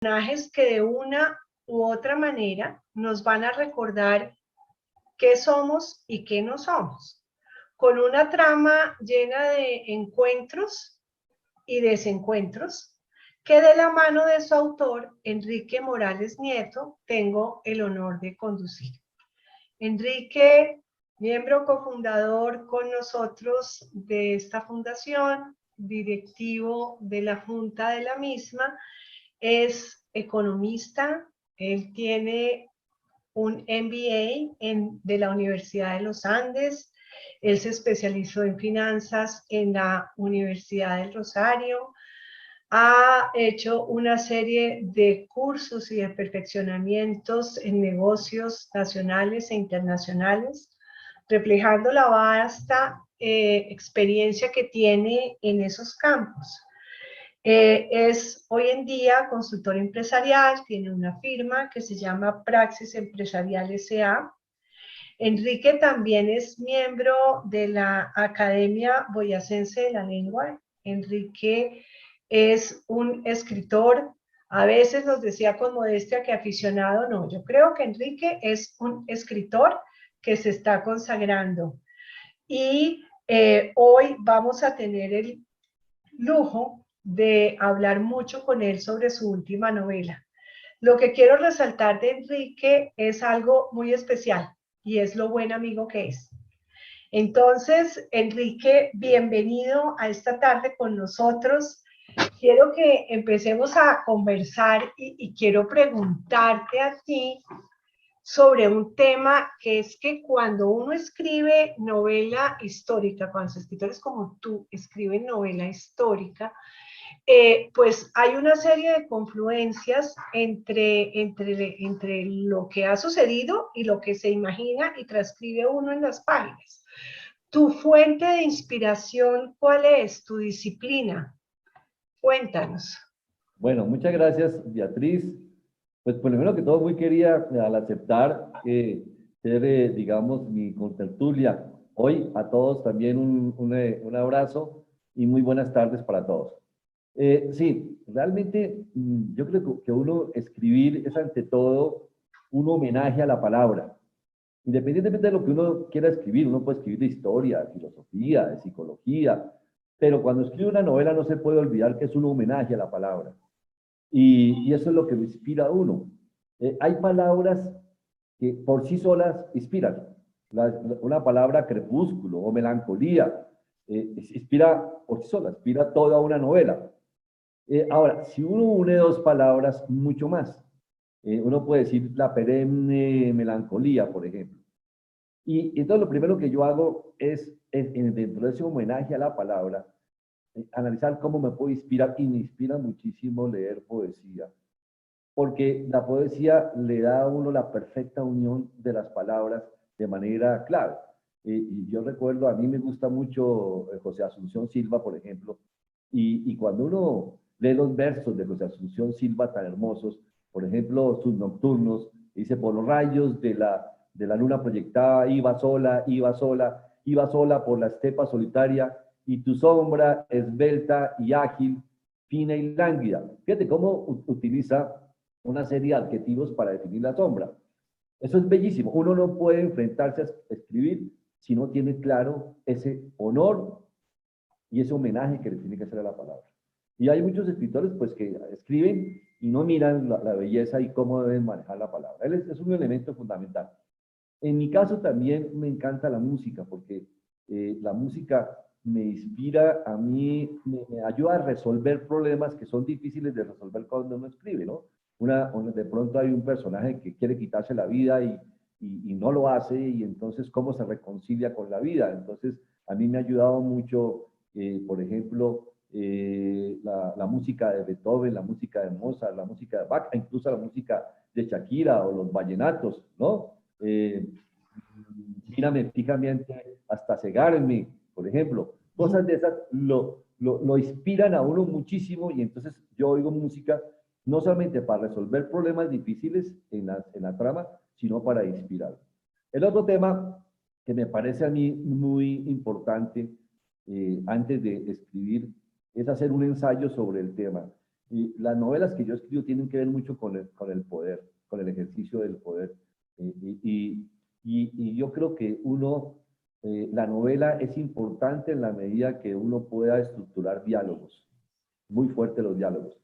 Personajes que de una u otra manera nos van a recordar qué somos y qué no somos, con una trama llena de encuentros y desencuentros que de la mano de su autor, Enrique Morales Nieto, tengo el honor de conducir. Enrique, miembro cofundador con nosotros de esta fundación, directivo de la junta de la misma, es economista, él tiene un MBA de la Universidad de los Andes, él se especializó en finanzas en la Universidad del Rosario, ha hecho una serie de cursos y de perfeccionamientos en negocios nacionales e internacionales, reflejando la vasta experiencia que tiene en esos campos. Es hoy en día consultor empresarial, tiene una firma que se llama Praxis Empresarial S.A. Enrique también es miembro de la Academia Boyacense de la Lengua. Enrique es un escritor, a veces nos decía con modestia que aficionado, no, yo creo que Enrique es un escritor que se está consagrando. Y hoy vamos a tener el lujo de hablar mucho con él sobre su última novela. Lo que quiero resaltar de Enrique es algo muy especial y es lo buen amigo que es. Entonces, Enrique, bienvenido a esta tarde con nosotros. Quiero que empecemos a conversar y quiero preguntarte a ti sobre un tema que es que cuando uno escribe novela histórica, cuando los escritores como tú escriben novela histórica, pues hay una serie de confluencias entre lo que ha sucedido y lo que se imagina y transcribe uno en las páginas. ¿Tu fuente de inspiración cuál es? ¿Tu disciplina? Cuéntanos. Bueno, muchas gracias, Beatriz. Pues primero que todo, muy quería al aceptar ser, digamos, mi contertulia. Hoy a todos también un abrazo y muy buenas tardes para todos. Sí, realmente yo creo que uno escribir es ante todo un homenaje a la palabra. Independientemente de lo que uno quiera escribir, uno puede escribir de historia, de filosofía, de psicología, pero cuando escribe una novela no se puede olvidar que es un homenaje a la palabra. Y eso es lo que lo inspira a uno. Hay palabras que por sí solas inspiran. Una palabra crepúsculo o melancolía inspira por sí sola, inspira toda una novela. Ahora, si uno une dos palabras, mucho más. Uno puede decir la perenne melancolía, por ejemplo. Y entonces lo primero que yo hago es, dentro de ese homenaje a la palabra, analizar cómo me puede inspirar, y me inspira muchísimo leer poesía, porque la poesía le da a uno la perfecta unión de las palabras de manera clave. Y yo recuerdo, a mí me gusta mucho José Asunción Silva, por ejemplo, y cuando uno lee los versos de José Asunción Silva tan hermosos, por ejemplo, sus nocturnos, dice, por los rayos de la luna proyectada, iba sola, iba sola, iba sola por la estepa solitaria, y tu sombra esbelta y ágil, fina y lánguida. Fíjate cómo utiliza una serie de adjetivos para definir la sombra. Eso es bellísimo. Uno no puede enfrentarse a escribir si no tiene claro ese honor y ese homenaje que le tiene que hacer a la palabra. Y hay muchos escritores pues que escriben y no miran la belleza y cómo deben manejar la palabra. Él es un elemento fundamental. En mi caso también me encanta la música, porque la música me inspira a mí, me ayuda a resolver problemas que son difíciles de resolver cuando uno escribe, ¿no? De pronto hay un personaje que quiere quitarse la vida y no lo hace, y entonces cómo se reconcilia con la vida. Entonces a mí me ha ayudado mucho, por ejemplo, la música de Beethoven, la música de Mozart, la música de Bach, incluso la música de Shakira o los vallenatos, ¿no? Mírame fijamente hasta cegarme, por ejemplo. Cosas de esas lo inspiran a uno muchísimo, y entonces yo oigo música no solamente para resolver problemas difíciles en la trama, sino para inspirar. El otro tema que me parece a mí muy importante antes de escribir es hacer un ensayo sobre el tema. Y las novelas que yo escribo tienen que ver mucho con el poder, con el ejercicio del poder. Y yo creo que la novela es importante en la medida que uno pueda estructurar diálogos, muy fuertes los diálogos.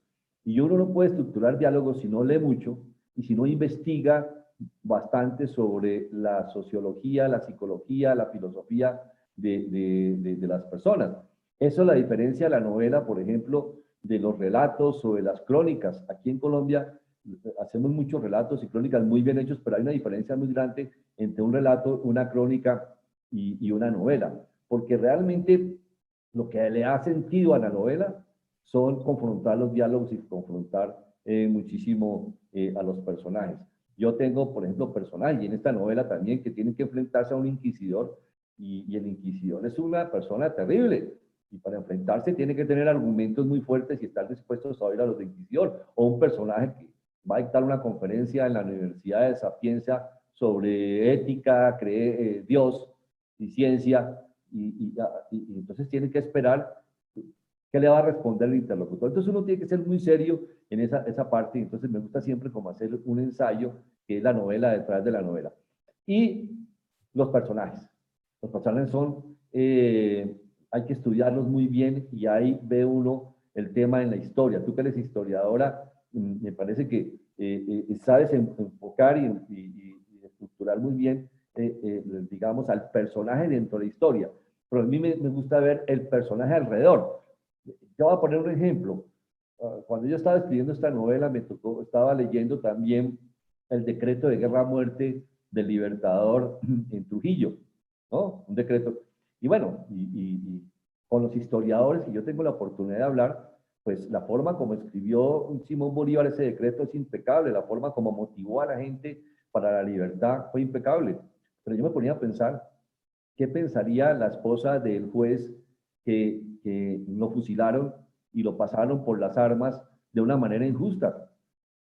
Y uno no puede estructurar diálogos si no lee mucho y si no investiga bastante sobre la sociología, la psicología, la filosofía de las personas. Eso es la diferencia de la novela, por ejemplo, de los relatos o de las crónicas. Aquí en Colombia hacemos muchos relatos y crónicas muy bien hechos, pero hay una diferencia muy grande entre un relato, una crónica y una novela, porque realmente lo que le ha sentido a la novela son confrontar los diálogos y confrontar muchísimo a los personajes. Yo tengo, por ejemplo, personajes, y en esta novela también, que tienen que enfrentarse a un inquisidor, y el inquisidor es una persona terrible, y para enfrentarse tiene que tener argumentos muy fuertes y estar dispuestos a oír a los del inquisidor, o un personaje que va a dictar una conferencia en la Universidad de Sapienza sobre ética, cree Dios y ciencia, y entonces tiene que esperar qué le va a responder el interlocutor. Entonces uno tiene que ser muy serio en esa parte, entonces me gusta siempre como hacer un ensayo, que es la novela detrás de la novela. Y los personajes. Los personajes hay que estudiarlos muy bien, y ahí ve uno el tema en la historia. Tú que eres historiadora, me parece que sabes enfocar y estructurar muy bien, digamos, al personaje dentro de la historia. Pero a mí me gusta ver el personaje alrededor. Yo voy a poner un ejemplo. Cuando yo estaba escribiendo esta novela, estaba leyendo también el decreto de guerra a muerte del Libertador en Trujillo, ¿no? Un decreto. Y bueno, con los historiadores, y yo tengo la oportunidad de hablar, pues la forma como escribió Simón Bolívar ese decreto es impecable, la forma como motivó a la gente para la libertad fue impecable. Pero yo me ponía a pensar, ¿qué pensaría la esposa del juez que lo fusilaron y lo pasaron por las armas de una manera injusta?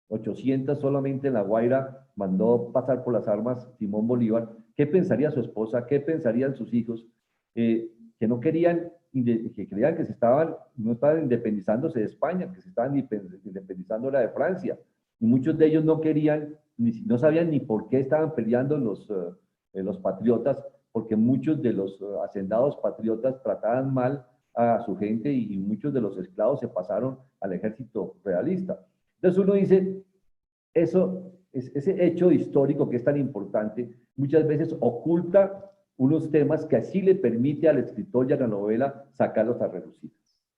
800 solamente en La Guaira mandó pasar por las armas Simón Bolívar. ¿Qué pensaría su esposa? ¿Qué pensarían sus hijos? Que no querían, que creían que no estaban independizándose de España, que se estaban independizando de Francia. Y muchos de ellos no querían, no sabían ni por qué estaban peleando los patriotas, porque muchos de los hacendados patriotas trataban mal a su gente, y muchos de los esclavos se pasaron al ejército realista. Entonces uno dice, ese hecho histórico que es tan importante, muchas veces oculta unos temas que así le permite al escritor y a la novela sacarlos a relucir.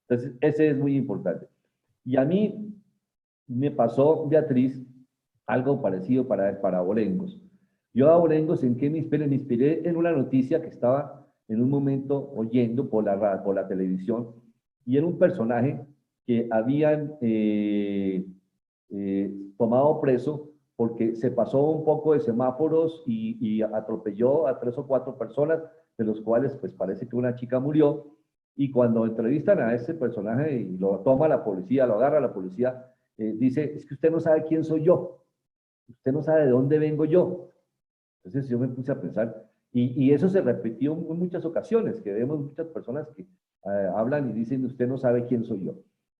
Entonces, ese es muy importante. Y a mí me pasó, Beatriz, algo parecido para Abolengos. Yo a Abolengos, ¿en qué me inspiré? Me inspiré en una noticia que estaba en un momento oyendo por la televisión, y era un personaje que habían tomado preso porque se pasó un poco de semáforos y atropelló a 3 o 4 personas, de los cuales pues parece que una chica murió. Y cuando entrevistan a ese personaje y lo toma la policía, lo agarra la policía, dice, es que usted no sabe quién soy yo, usted no sabe de dónde vengo yo. Entonces yo me puse a pensar, y eso se repitió en muchas ocasiones, que vemos muchas personas que hablan y dicen, usted no sabe quién soy yo.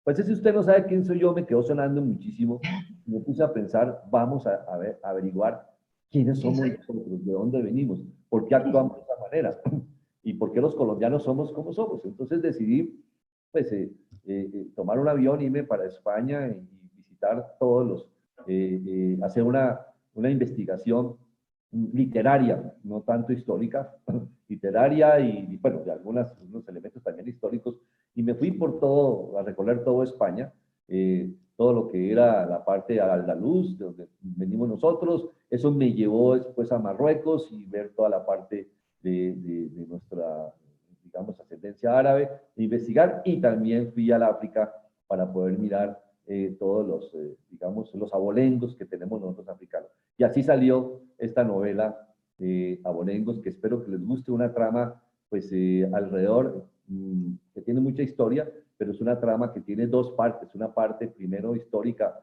Pues si usted no sabe quién soy yo, me quedó sonando muchísimo. Me puse a pensar, vamos a averiguar quiénes somos nosotros, de dónde venimos, por qué actuamos de esta manera y por qué los colombianos somos como somos. Entonces decidí, pues, tomar un avión, irme para España y visitar hacer una investigación literaria, no tanto histórica, literaria y bueno, de unos elementos también históricos, y me fui a recorrer todo España, todo lo que era la parte andaluz, de donde venimos nosotros. Eso me llevó después a Marruecos y ver toda la parte de nuestra, digamos, ascendencia árabe, de investigar, y también fui al África para poder mirar todos digamos, los abolengos que tenemos nosotros africanos. Y así salió esta novela Abolengos, que espero que les guste, una trama pues alrededor, que tiene mucha historia, pero es una trama que tiene 2 partes, una parte primero histórica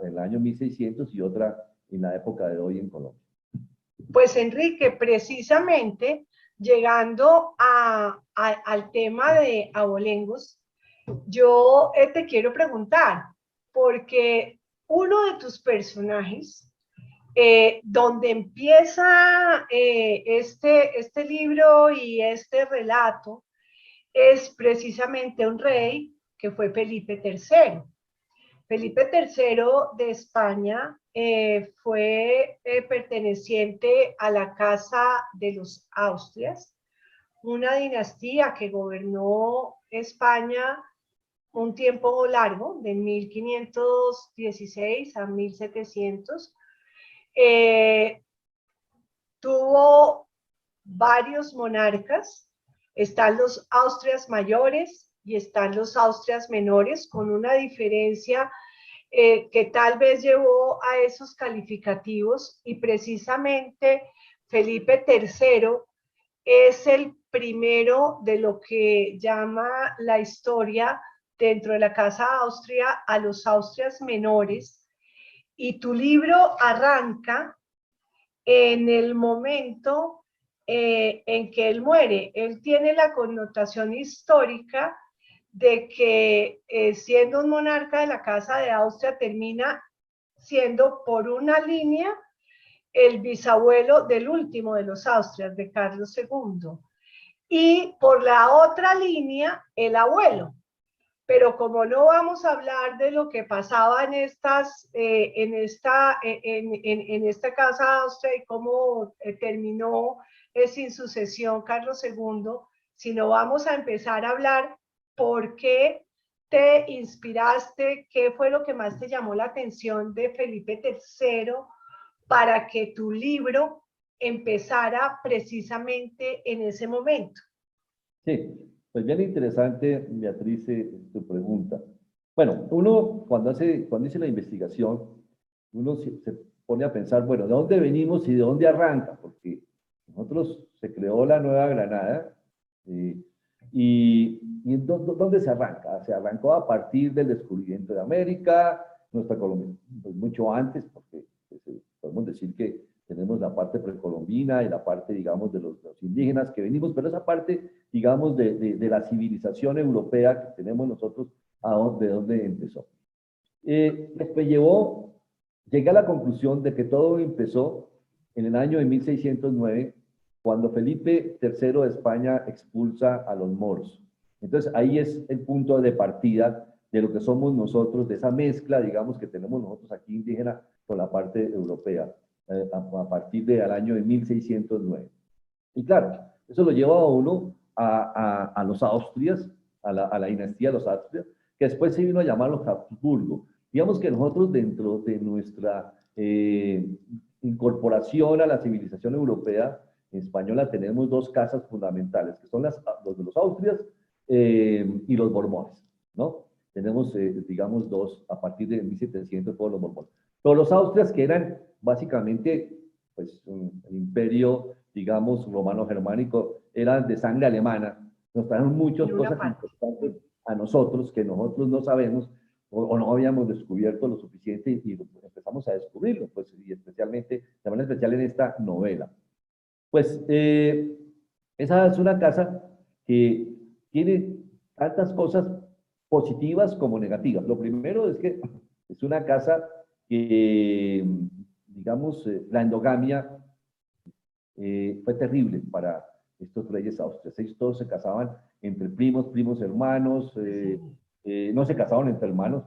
en el año 1600 y otra en la época de hoy en Colombia. Pues Enrique, precisamente llegando al tema de Abolengos, yo te quiero preguntar, porque uno de tus personajes, donde empieza este libro y este relato, es precisamente un rey que fue Felipe III. Felipe III de España fue perteneciente a la Casa de los Austrias, una dinastía que gobernó España un tiempo largo, de 1516 a 1700. Tuvo varios monarcas. Están los Austrias mayores y están los Austrias menores, con una diferencia que tal vez llevó a esos calificativos, y precisamente Felipe III es el primero de lo que llama la historia dentro de la Casa Austria a los Austrias menores, y tu libro arranca en el momento en que él muere. Él tiene la connotación histórica de que siendo un monarca de la Casa de Austria, termina siendo por una línea el bisabuelo del último de los Austrias, de Carlos II, y por la otra línea el abuelo. Pero como no vamos a hablar de lo que pasaba en esta Casa Austria y cómo terminó sin sucesión Carlos II, sino vamos a empezar a hablar por qué te inspiraste, qué fue lo que más te llamó la atención de Felipe III para que tu libro empezara precisamente en ese momento. Sí, pues bien interesante, Beatriz, tu pregunta. Bueno, uno cuando hice la investigación, uno se pone a pensar, bueno, ¿de dónde venimos y de dónde arranca? Porque nosotros se creó la Nueva Granada, y ¿dónde se arranca? Se arrancó a partir del descubrimiento de América, nuestra Colombia, pues mucho antes, porque pues, podemos decir que tenemos la parte precolombina y la parte, digamos, de los indígenas que venimos, pero esa parte, digamos, de la civilización europea que tenemos nosotros, ¿de dónde empezó? Después llegué a la conclusión de que todo empezó en el año de 1609, cuando Felipe III de España expulsa a los moros. Entonces, ahí es el punto de partida de lo que somos nosotros, de esa mezcla, digamos, que tenemos nosotros aquí indígena con la parte europea, a partir del año de 1609. Y claro, eso lo lleva a uno a los Austrias, a la dinastía de los Austrias, que después se vino a llamar los Habsburgo. Digamos que nosotros, dentro de nuestra incorporación a la civilización europea española, tenemos dos casas fundamentales, que son los de los Austrias y los Borbones, ¿no? Tenemos, digamos, dos, a partir de 1700, todos los Borbones. Pero los Austrias, que eran básicamente, pues, el imperio, digamos, romano-germánico, eran de sangre alemana, nos trajeron muchas cosas importantes a nosotros que nosotros no sabemos o no habíamos descubierto lo suficiente, y empezamos a descubrirlo, pues, y especialmente, de manera especial en esta novela. Pues esa es una casa que tiene tantas cosas positivas como negativas. Lo primero es que es una casa que, digamos, la endogamia fue terrible para estos reyes austrias. Ellos todos se casaban entre primos hermanos, no se casaban entre hermanos,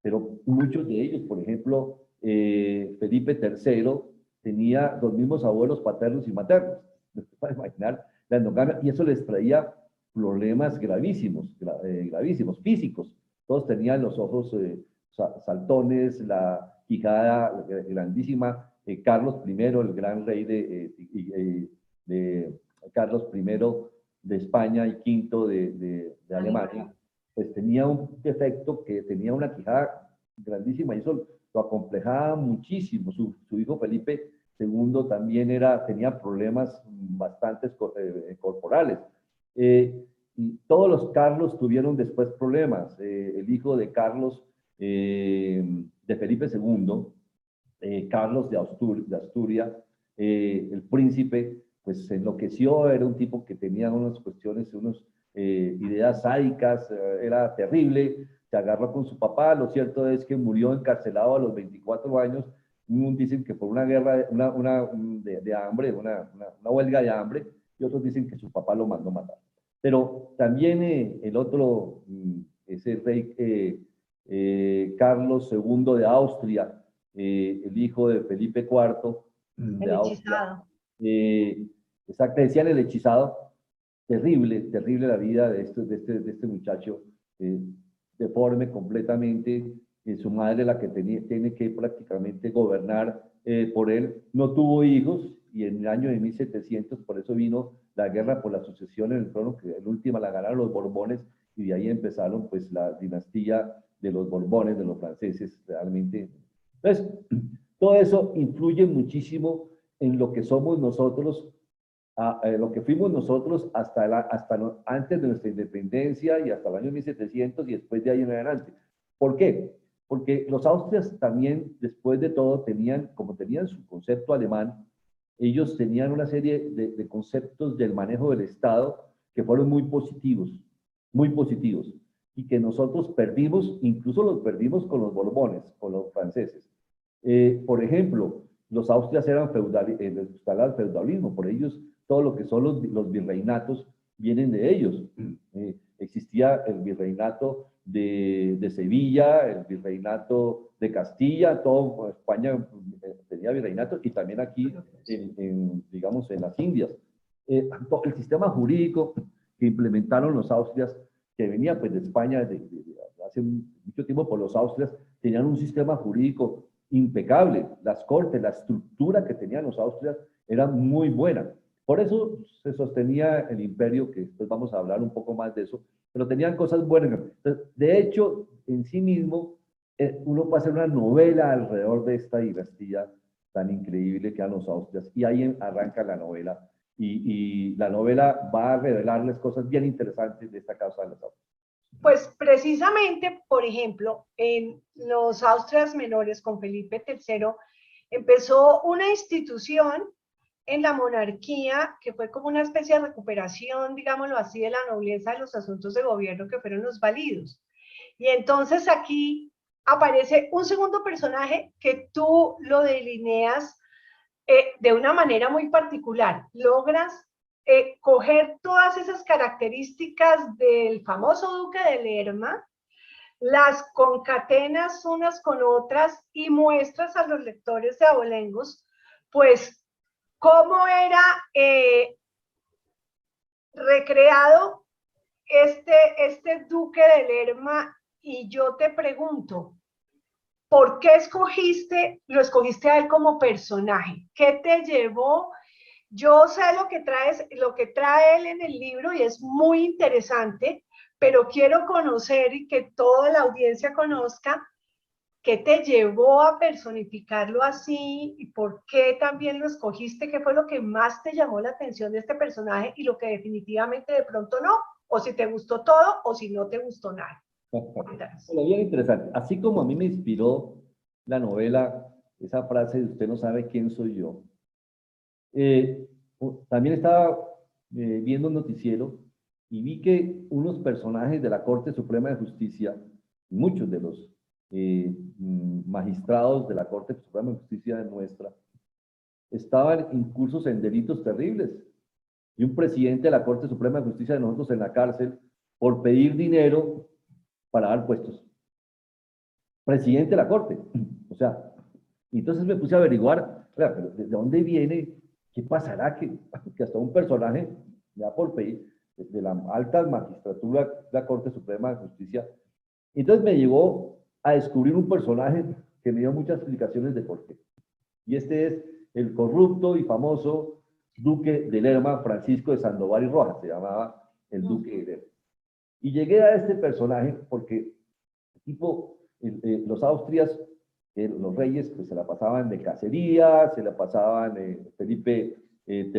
pero muchos de ellos, por ejemplo, Felipe III tenía los mismos abuelos paternos y maternos. Usted puede imaginar la endogamia, y eso les traía problemas gravísimos, gravísimos, físicos. Todos tenían los ojos saltones, la quijada grandísima. Carlos I, el gran rey de Carlos I de España y V de Alemania, pues tenía un defecto, que tenía una quijada grandísima, y eso lo acomplejaba muchísimo. Su hijo Felipe II también tenía problemas bastantes corporales. Y todos los Carlos tuvieron después problemas. El hijo de Carlos, de Felipe II, Carlos de Asturias, el príncipe, pues se enloqueció. Era un tipo que tenía unas cuestiones, unas ideas sádicas, era terrible. se agarró con su papá. Lo cierto es que murió encarcelado a los 24 años. Dicen que por una guerra de hambre, una huelga de hambre, y otros dicen que su papá lo mandó matar. Pero también el otro, ese rey Carlos II de Austria, el hijo de Felipe IV de El Austria, hechizado. exacto, decían el hechizado. Terrible, terrible la vida de este muchacho, deforme completamente. Su madre, la que tiene que prácticamente gobernar por él, no tuvo hijos, y en el año de 1700, por eso vino la guerra por la sucesión en el trono, que en última la ganaron los Borbones, y de ahí empezaron pues la dinastía de los Borbones, de los franceses, realmente. Entonces, todo eso influye muchísimo en lo que somos nosotros, lo que fuimos nosotros antes de nuestra independencia y hasta el año 1700 y después de ahí en adelante. ¿Por qué? Porque los austrias también, después de todo, tenían, como tenían su concepto alemán, ellos tenían una serie de conceptos del manejo del Estado que fueron muy positivos, y que nosotros perdimos, incluso los perdimos con los Borbones, con los franceses. Por ejemplo, los austrias eran les gustaba el feudalismo, por ellos todo lo que son los virreinatos vienen de ellos. Existía el virreinato de Sevilla, el virreinato de Castilla, todo España tenía virreinato, y también aquí, digamos, en las Indias. El sistema jurídico que implementaron los austrias, que venía pues de España hace mucho tiempo por los austrias, tenían un sistema jurídico impecable. Las cortes, la estructura que tenían los austrias era muy buena. Por eso se sostenía el imperio, que después vamos a hablar un poco más de eso, pero tenían cosas buenas. Entonces, de hecho, en sí mismo, uno puede hacer una novela alrededor de esta dinastía tan increíble que eran los austrias, y ahí arranca la novela, y la novela va a revelarles cosas bien interesantes de esta causa de los austrias. Pues precisamente, por ejemplo, en los Austrias menores con Felipe III empezó una institución en la monarquía que fue como una especie de recuperación, digámoslo así, de la nobleza de los asuntos de gobierno, que fueron los validos. Y entonces aquí aparece un segundo personaje que tú lo delineas de una manera muy particular. Logras coger todas esas características del famoso duque de Lerma, las concatenas unas con otras y muestras a los lectores de Abolengos, pues, cómo era recreado este duque de Lerma. Y yo te pregunto, ¿por qué lo escogiste a él como personaje? ¿Qué te llevó? Yo sé lo que trae él en el libro, y es muy interesante, pero quiero conocer y que toda la audiencia conozca qué te llevó a personificarlo así y por qué también lo escogiste, qué fue lo que más te llamó la atención de este personaje y lo que definitivamente de pronto no, o si te gustó todo o si no te gustó nada. Bueno, bien interesante. Así como a mí me inspiró la novela, esa frase de "usted no sabe quién soy yo", también estaba viendo un noticiero y vi que unos personajes de la Corte Suprema de Justicia, muchos de los magistrados de la Corte Suprema de Justicia nuestra, estaban incursos en delitos terribles. Y un presidente de la Corte Suprema de Justicia de nosotros en la cárcel por pedir dinero para dar puestos. Presidente de la Corte. O sea, y entonces me puse a averiguar, claro, pero ¿de dónde viene? ¿Qué pasará que hasta un personaje, ya por pedir, de la alta magistratura de la Corte Suprema de Justicia? Entonces me llevó a descubrir un personaje que me dio muchas explicaciones de por qué. Y este es el corrupto y famoso duque de Lerma, Francisco de Sandoval y Rojas, se llamaba el duque de Lerma. Y llegué a este personaje porque tipo, los austrias, los reyes, pues se la pasaban de cacería, se la pasaban, Felipe III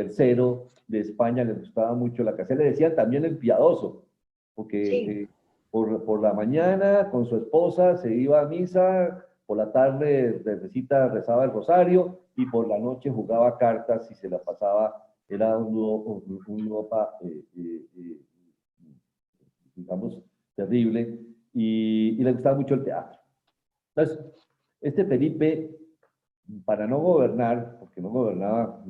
de España les gustaba mucho la cacería, le decían también el piadoso, porque Sí. por la mañana con su esposa se iba a misa, por la tarde rezaba el rosario, y por la noche jugaba cartas y se la pasaba, era un ludopa, digamos, terrible. y le gustaba mucho el teatro. Entonces, este Felipe, para no gobernar, porque no gobernaba,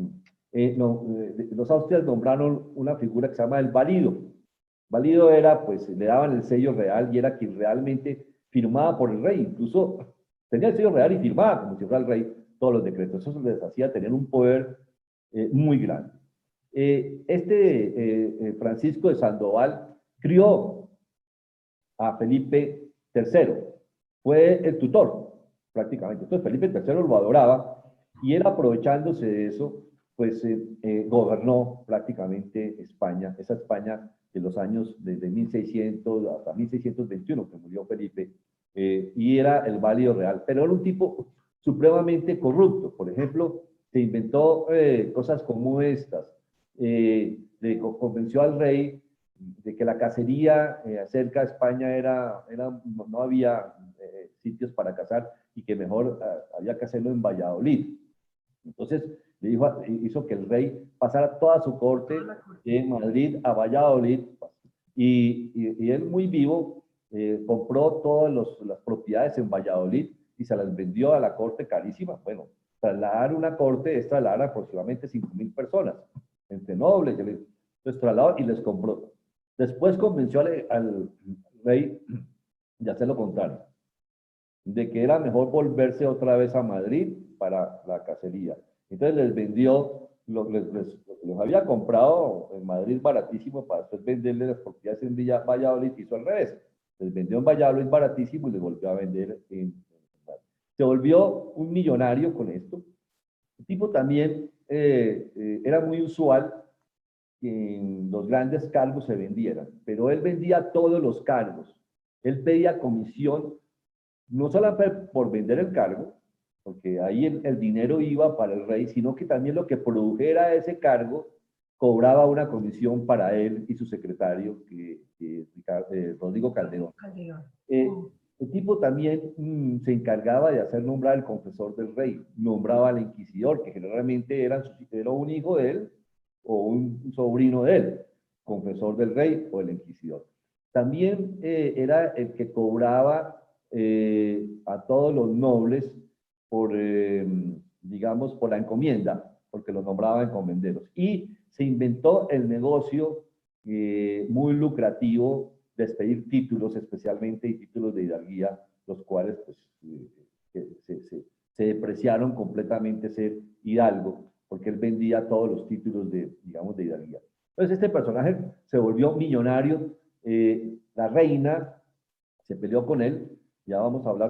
los austrias nombraron una figura que se llama el valido. Valido era, pues, le daban el sello real y era quien realmente firmaba por el rey, incluso tenía el sello real y firmaba como si fuera el rey todos los decretos. Eso les hacía tener un poder muy grande. Francisco de Sandoval crió a Felipe III, fue el tutor prácticamente. Entonces Felipe III lo adoraba y él, aprovechándose de eso, pues gobernó prácticamente España, esa España de los años desde 1600 hasta 1621, que murió Felipe, y era el válido real, pero era un tipo supremamente corrupto. Por ejemplo, se inventó cosas como estas, convenció al rey de que la cacería cerca de España no había sitios para cazar y que mejor había que hacerlo en Valladolid. Entonces hizo que el rey pasara toda su corte de Madrid a Valladolid y él, muy vivo, compró todas las propiedades en Valladolid y se las vendió a la corte carísima. Bueno, trasladar una corte es trasladar aproximadamente 5.000 personas, entre nobles, entonces trasladó y les compró. Después convenció al rey de hacer lo contrario, de que era mejor volverse otra vez a Madrid para la cacería. Entonces les vendió, los había comprado en Madrid baratísimo para después venderle las propiedades en Valladolid. Hizo al revés, les vendió en Valladolid baratísimo y les volvió a vender en Madrid. Se volvió un millonario con esto. El tipo también era muy usual que en los grandes cargos se vendieran, pero él vendía todos los cargos. Él pedía comisión, no solo por vender el cargo, porque ahí el dinero iba para el rey, sino que también lo que produjera ese cargo cobraba una comisión para él y su secretario, Rodrigo Calderón. El tipo también se encargaba de hacer nombrar el confesor del rey, nombraba al inquisidor, que generalmente era un hijo de él o un sobrino de él, confesor del rey o el inquisidor. También era el que cobraba a todos los nobles digamos, por la encomienda, porque los nombraba encomenderos. Y se inventó el negocio muy lucrativo de expedir títulos, especialmente y títulos de hidalguía, los cuales pues, se depreciaron completamente ser hidalgo, porque él vendía todos los títulos digamos, de hidalguía. Entonces este personaje se volvió millonario. La reina se peleó con él, ya vamos a hablar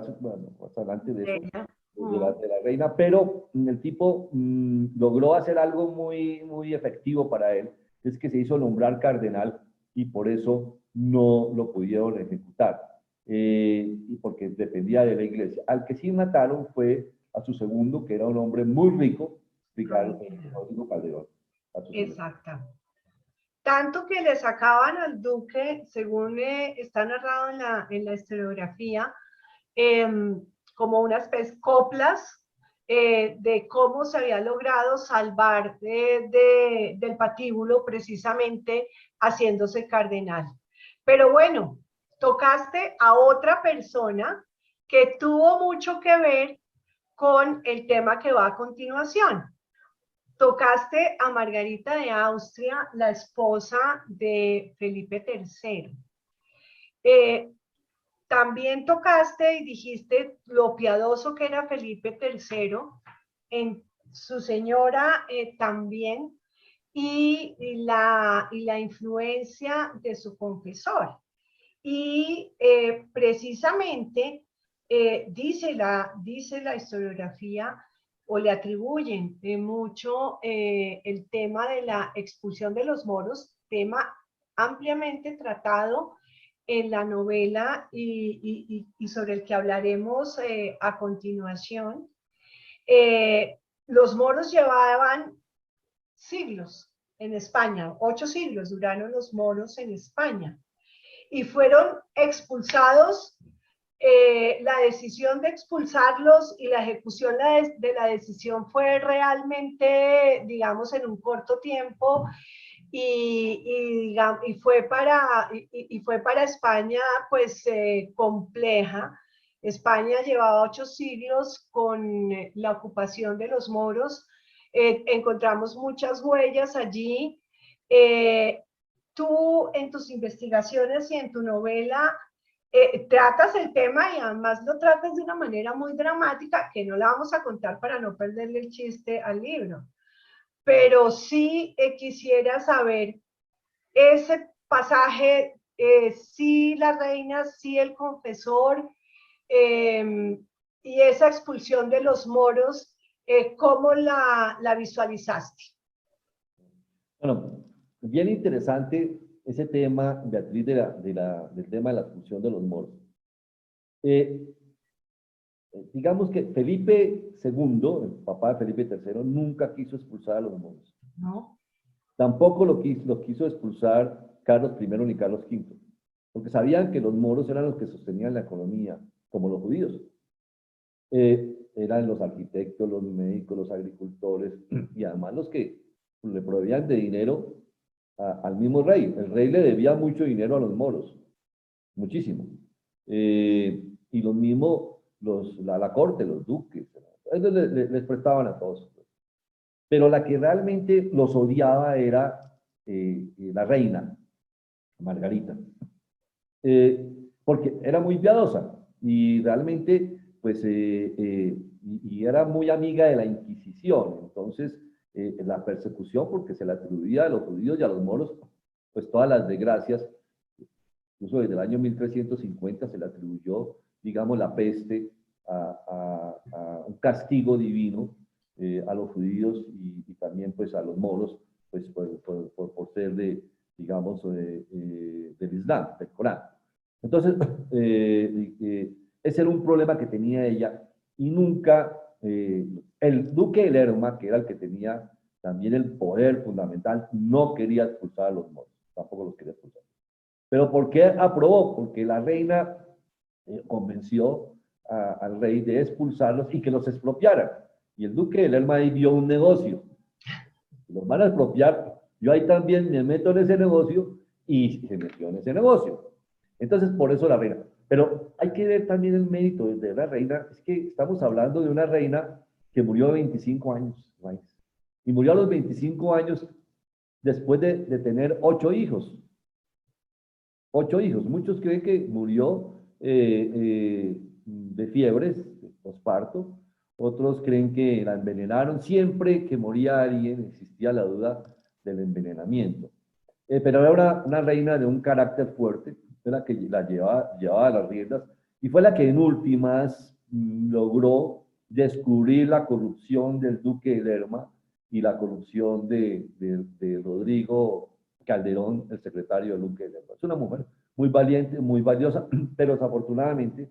más adelante de eso, de la reina, pero el tipo logró hacer algo muy, muy efectivo para él, es que se hizo nombrar cardenal y por eso no lo pudieron ejecutar, y porque dependía de la iglesia. Al que sí mataron fue a su segundo, que era un hombre muy rico, Rodrigo Calderón. Exacto. Tanto que le sacaban al duque, según está narrado en la historiografía, como una especie de coplas de cómo se había logrado salvar del patíbulo precisamente haciéndose cardenal. Pero bueno, tocaste a otra persona que tuvo mucho que ver con el tema que va a continuación. Tocaste a Margarita de Austria, la esposa de Felipe III. También tocaste y dijiste lo piadoso que era Felipe III, en su señora también, y la influencia de su confesor. Y precisamente dice la historiografía, o le atribuyen mucho el tema de la expulsión de los moros, tema ampliamente tratado en la novela y sobre el que hablaremos a continuación. Los moros llevaban siglos en España, 8 siglos duraron los moros en España y fueron expulsados. La decisión de expulsarlos y la ejecución de la decisión fue realmente, digamos, en un corto tiempo, y fue para España pues compleja. España llevaba 8 siglos con la ocupación de los moros. Encontramos muchas huellas allí. Tú en tus investigaciones y en tu novela tratas el tema y además lo tratas de una manera muy dramática que no la vamos a contar para no perderle el chiste al libro. Pero sí quisiera saber ese pasaje, sí la reina, sí el confesor, y esa expulsión de los moros, ¿cómo la visualizaste? Bueno, bien interesante ese tema, Beatriz, del tema de la expulsión de los moros. Digamos que Felipe II, el papá de Felipe III, nunca quiso expulsar a los moros. ¿No? Tampoco lo quiso expulsar Carlos I ni Carlos V, porque sabían que los moros eran los que sostenían la economía, como los judíos. Eran los arquitectos, los médicos, los agricultores, y además los que le proveían de dinero al mismo rey. El rey le debía mucho dinero a los moros, muchísimo. Y los mismos, la corte, los duques, ellos les prestaban a todos. Pero la que realmente los odiaba era la reina, Margarita, porque era muy piadosa y realmente, pues, y era muy amiga de la Inquisición. Entonces, la persecución, porque se le atribuía a los judíos y a los moros, pues todas las desgracias, incluso desde el año 1350 se le atribuyó, digamos, la peste a un castigo divino a los judíos y también pues a los moros, pues por ser digamos, del Islam, del Corán. Entonces, ese era un problema que tenía ella y nunca, el duque de Lerma, que era el que tenía también el poder fundamental, no quería expulsar a los moros, tampoco los quería expulsar. ¿Pero por qué aprobó? Porque la reina convenció al rey de expulsarlos y que los expropiaran. Y el duque de Lerma ahí vio un negocio. Los van a expropiar, yo ahí también me meto en ese negocio y se metió en ese negocio. Entonces, por eso la reina. Pero hay que ver también el mérito de la reina. Es que estamos hablando de una reina que murió a 25 años. Y murió a los 25 años después de tener 8 hijos. 8 hijos. Muchos creen que murió de fiebres, de posparto. Otros creen que la envenenaron. Siempre que moría alguien existía la duda del envenenamiento. Pero era una reina de un carácter fuerte, fue la que la llevaba a las riendas y fue la que en últimas logró descubrir la corrupción del duque de Lerma y la corrupción de Rodrigo Calderón, el secretario del duque de Lerma. Es una mujer muy valiente, muy valiosa, pero desafortunadamente,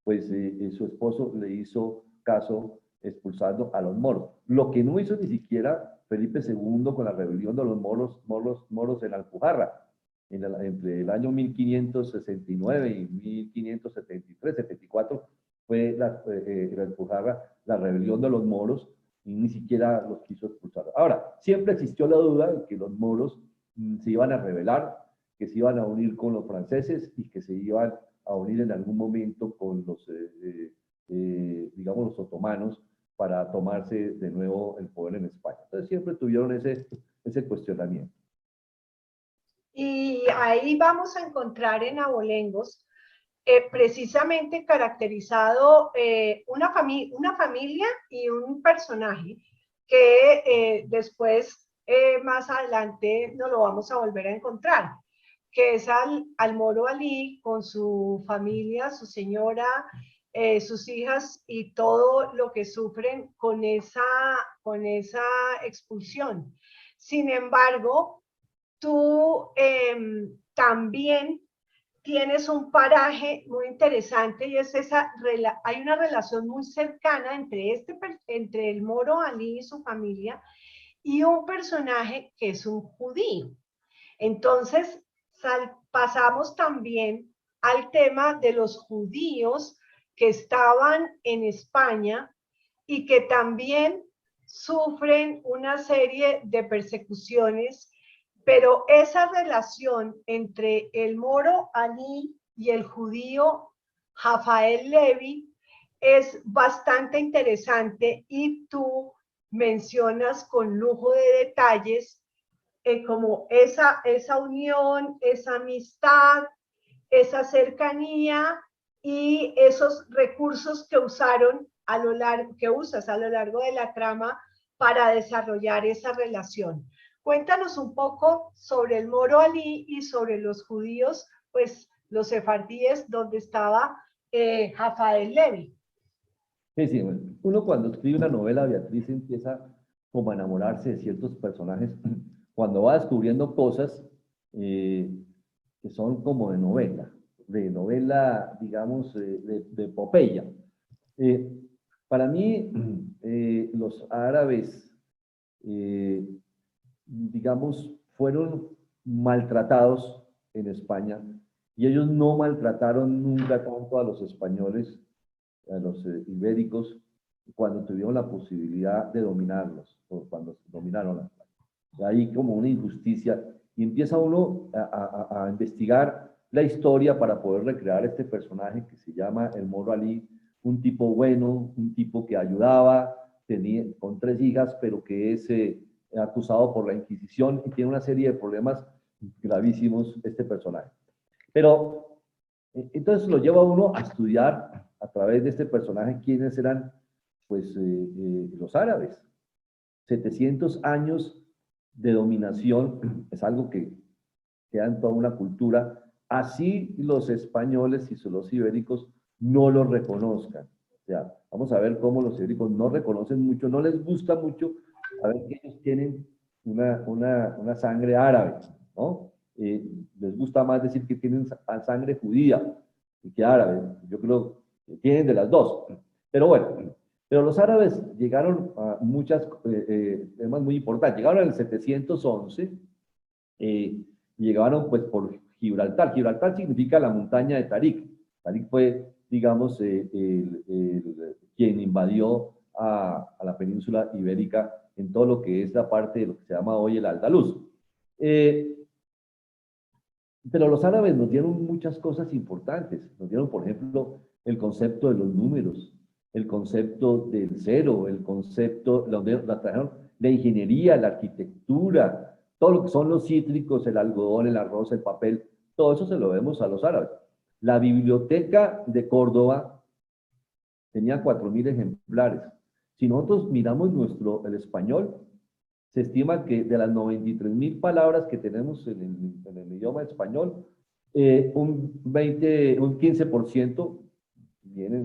pues su esposo le hizo caso expulsando a los moros. Lo que no hizo ni siquiera Felipe II con la rebelión de los moros en Alpujarra, entre el año 1569 y 1573, 74, fue la Alpujarra, la rebelión de los moros, y ni siquiera los quiso expulsar. Ahora, siempre existió la duda de que los moros se iban a rebelar, que se iban a unir con los franceses y que se iban a unir en algún momento con los, digamos, los otomanos para tomarse de nuevo el poder en España. Entonces siempre tuvieron ese cuestionamiento. Y ahí vamos a encontrar en Abolengos precisamente caracterizado una familia y un personaje que después, más adelante, nos lo vamos a volver a encontrar, que es al Moro Alí con su familia, su señora, sus hijas y todo lo que sufren con esa expulsión. Sin embargo, tú también tienes un paraje muy interesante y es hay una relación muy cercana entre el Moro Alí y su familia y un personaje que es un judío. Entonces, pasamos también al tema de los judíos que estaban en España y que también sufren una serie de persecuciones Pero esa relación entre el moro Ali y el judío Rafael Levi es bastante interesante y tú mencionas con lujo de detalles como esa unión, esa amistad, esa cercanía y esos recursos que usaron a lo largo, que usas a lo largo de la trama para desarrollar esa relación. Cuéntanos un poco sobre el moro Ali y sobre los judíos, pues los sefardíes, donde estaba Rafael Levi. Sí, sí, bueno, uno cuando escribe una novela, Beatriz, empieza como a enamorarse de ciertos personajes, cuando va descubriendo cosas que son como de novela, digamos, de epopeya. Eh, para mí, los árabes, digamos, fueron maltratados en España y ellos no maltrataron nunca tanto a los españoles, a los ibéricos, cuando tuvieron la posibilidad de dominarlos, o cuando dominaron la España. Hay como una injusticia y empieza uno a investigar la historia para poder recrear este personaje que se llama el Moro Ali, un tipo bueno, un tipo que ayudaba, tenía, con 3 hijas, pero que es acusado por la Inquisición y tiene una serie de problemas gravísimos este personaje. Pero entonces lo lleva uno a estudiar a través de este personaje quiénes eran pues los árabes. 700 años de dominación es algo que queda en toda una cultura, así los españoles y los ibéricos no lo reconozcan. O sea, vamos a ver cómo los ibéricos no reconocen mucho, no les gusta mucho saber que ellos tienen una sangre árabe, ¿no? Les gusta más decir que tienen sangre judía y que árabe. Yo creo que tienen de las dos. Pero bueno, pero los árabes llegaron a muchas temas muy importantes. Llegaron en el 711 y llegaron pues por Gibraltar. Gibraltar significa la montaña de Tarik. Tarik fue, digamos, quien invadió a la península ibérica en todo lo que es la parte de lo que se llama hoy el Andaluz. Pero los árabes nos dieron muchas cosas importantes. Nos dieron, por ejemplo, el concepto de los números, el concepto del cero, el concepto, la trajeron la ingeniería, la arquitectura, todo lo que son los cítricos, el algodón, el arroz, el papel, todo eso se lo vemos a los árabes. La biblioteca de Córdoba tenía 4.000 ejemplares. Si nosotros miramos el español, se estima que de las 93.000 palabras que tenemos en el idioma español, un 15%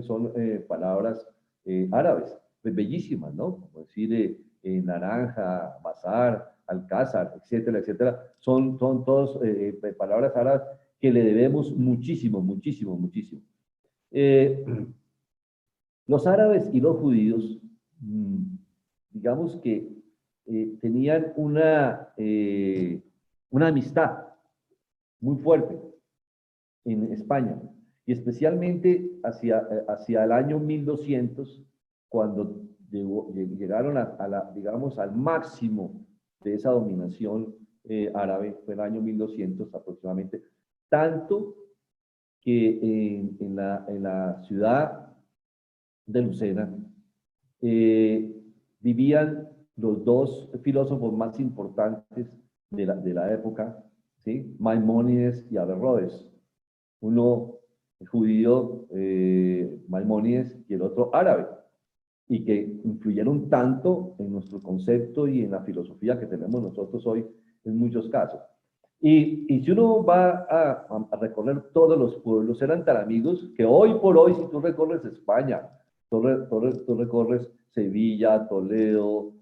son palabras árabes, pues bellísimas, ¿no? Como decir naranja, bazar, alcázar, etcétera, etcétera. Son todas palabras árabes que le debemos muchísimo, muchísimo, muchísimo. Los árabes y los judíos, digamos que tenían una amistad muy fuerte en España, y especialmente hacia el año 1200, cuando llegaron digamos, al máximo de esa dominación árabe, fue el año 1200 aproximadamente, tanto que en la ciudad de Lucena vivían los dos filósofos más importantes de la época, ¿sí? Maimónides y Averroes. Uno judío, Maimónides, y el otro árabe, y que influyeron tanto en nuestro concepto y en la filosofía que tenemos nosotros hoy en muchos casos. Y si uno va a recorrer todos los pueblos, eran tan amigos que hoy por hoy, si tú recorres España, tú recorres Sevilla, Toledo,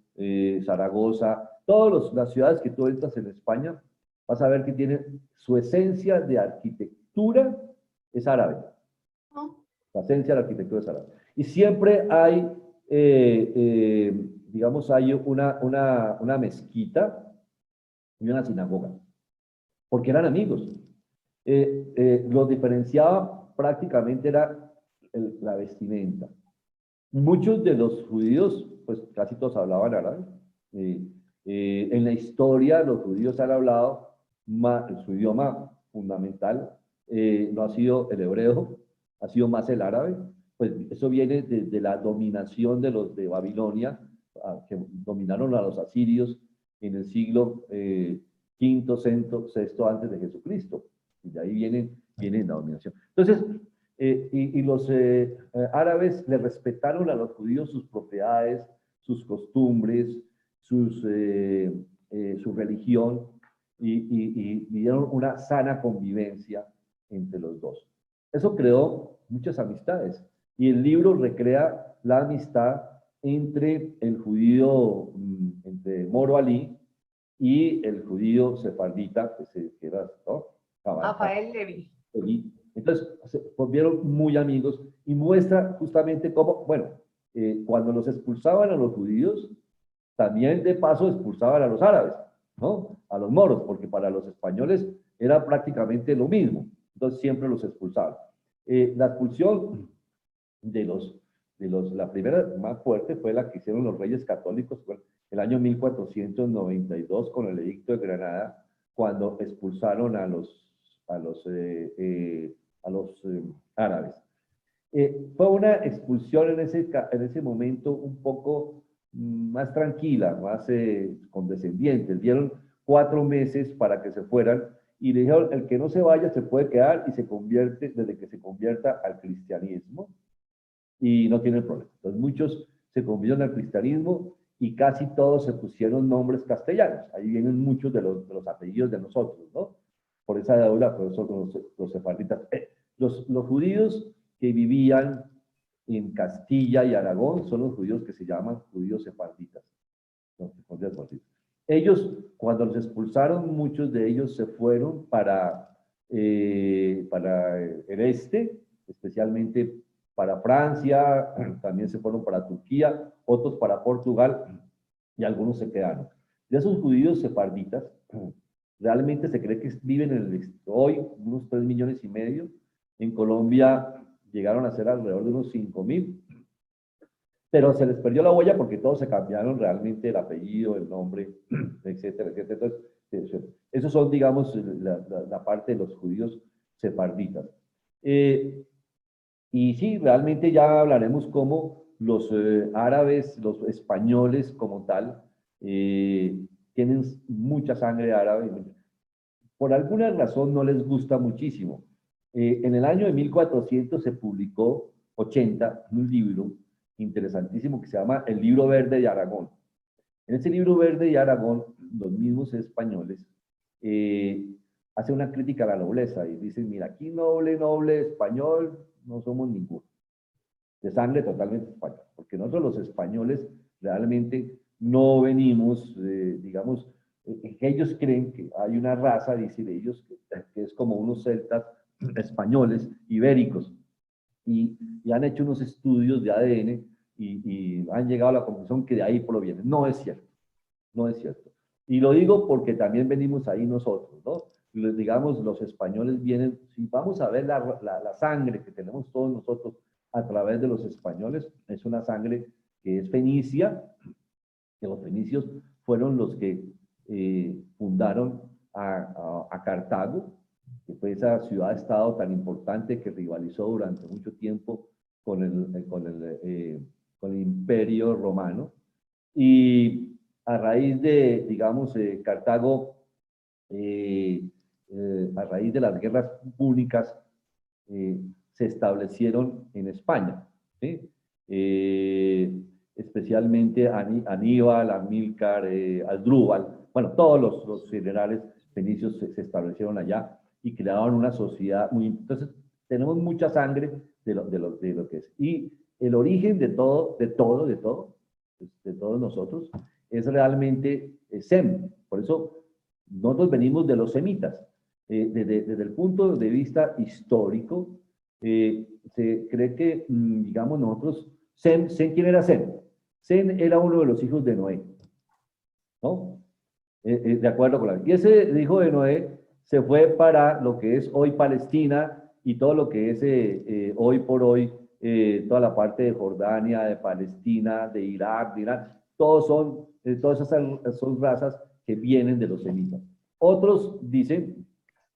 Zaragoza, todas las ciudades que tú entras en España, vas a ver que tienen su esencia de arquitectura es árabe. La esencia de la arquitectura es árabe. Y siempre hay, digamos, hay una mezquita y una sinagoga, porque eran amigos. Los diferenciaba prácticamente era la vestimenta. Muchos de los judíos, pues casi todos hablaban árabe, En la historia, los judíos han hablado, su idioma fundamental no ha sido el hebreo, ha sido más el árabe. Pues eso viene de la dominación de los de Babilonia, que dominaron a los asirios en el siglo quinto, sexto antes de Jesucristo. Y de ahí viene la dominación. Entonces, los árabes le respetaron a los judíos sus propiedades, sus costumbres, su religión, y dieron una sana convivencia entre los dos. Eso creó muchas amistades. Y el libro recrea la amistad entre el judío, entre Moro Ali y el judío sefardita, que era, ¿no? Rafael Levi. Entonces, se volvieron muy amigos y muestra justamente cómo, bueno, cuando los expulsaban a los judíos, también de paso expulsaban a los árabes, ¿no? A los moros, porque para los españoles era prácticamente lo mismo. Entonces siempre los expulsaban. La expulsión la primera más fuerte fue la que hicieron los reyes católicos el año 1492 con el edicto de Granada, cuando expulsaron a los árabes. Fue una expulsión en ese momento un poco más tranquila, más condescendiente. Dieron 4 meses para que se fueran y le dijeron, el que no se vaya se puede quedar y desde que se convierta al cristianismo, y no tienen problema. Entonces muchos se convirtieron al cristianismo y casi todos se pusieron nombres castellanos. Ahí vienen muchos de los apellidos de nosotros, ¿no? Por esa deuda, por eso los sefarditas. Los judíos que vivían en Castilla y Aragón son los judíos que se llaman judíos sefarditas. Ellos, cuando los expulsaron, muchos de ellos se fueron para el este, especialmente para Francia, también se fueron para Turquía, otros para Portugal, y algunos se quedaron. De esos judíos sefarditas, realmente se cree que viven hoy unos 3,5 millones. En Colombia llegaron a ser alrededor de unos 5,000, pero se les perdió la huella porque todos se cambiaron realmente el apellido, el nombre, etcétera, etcétera. Entonces, esos son, digamos, la parte de los judíos sefarditas. Y sí, realmente ya hablaremos cómo los árabes, los españoles como tal, tienen mucha sangre árabe. Por alguna razón no les gusta muchísimo. En el año de 1400 se publicó, 80, un libro interesantísimo que se llama El Libro Verde de Aragón. En ese Libro Verde de Aragón, los mismos españoles hacen una crítica a la nobleza y dicen, mira, aquí noble español, no somos ninguno. De sangre totalmente española. Porque nosotros los españoles realmente no venimos, digamos, ellos creen que hay una raza, dicen ellos, que es como unos celtas españoles, ibéricos, y han hecho unos estudios de ADN y han llegado a la conclusión que de ahí proviene. No es cierto, no es cierto. Y lo digo porque también venimos ahí nosotros, ¿no? Digamos, los españoles vienen, si vamos a ver la sangre que tenemos todos nosotros a través de los españoles, es una sangre que es fenicia, que los fenicios fueron los que fundaron a Cartago, que fue esa ciudad-estado tan importante que rivalizó durante mucho tiempo con el Imperio Romano. Y a raíz de, digamos, Cartago, a raíz de las guerras púnicas, se establecieron en España, ¿sí? Especialmente Aníbal, Amílcar, Asdrúbal, bueno, todos los generales fenicios se establecieron allá y crearon una sociedad muy... Entonces, tenemos mucha sangre de lo que es. Y el origen de todos nosotros, es realmente Sem. Por eso, nosotros venimos de los semitas. Desde el punto de vista histórico, se cree que, digamos, nosotros... Sem, ¿quién era Sem? Sem era uno de los hijos de Noé, ¿no? De acuerdo con la... Y ese hijo de Noé se fue para lo que es hoy Palestina y todo lo que es hoy por hoy, toda la parte de Jordania, de Palestina, de Irak, de Irán. todas esas son razas que vienen de los semitas. Otros dicen,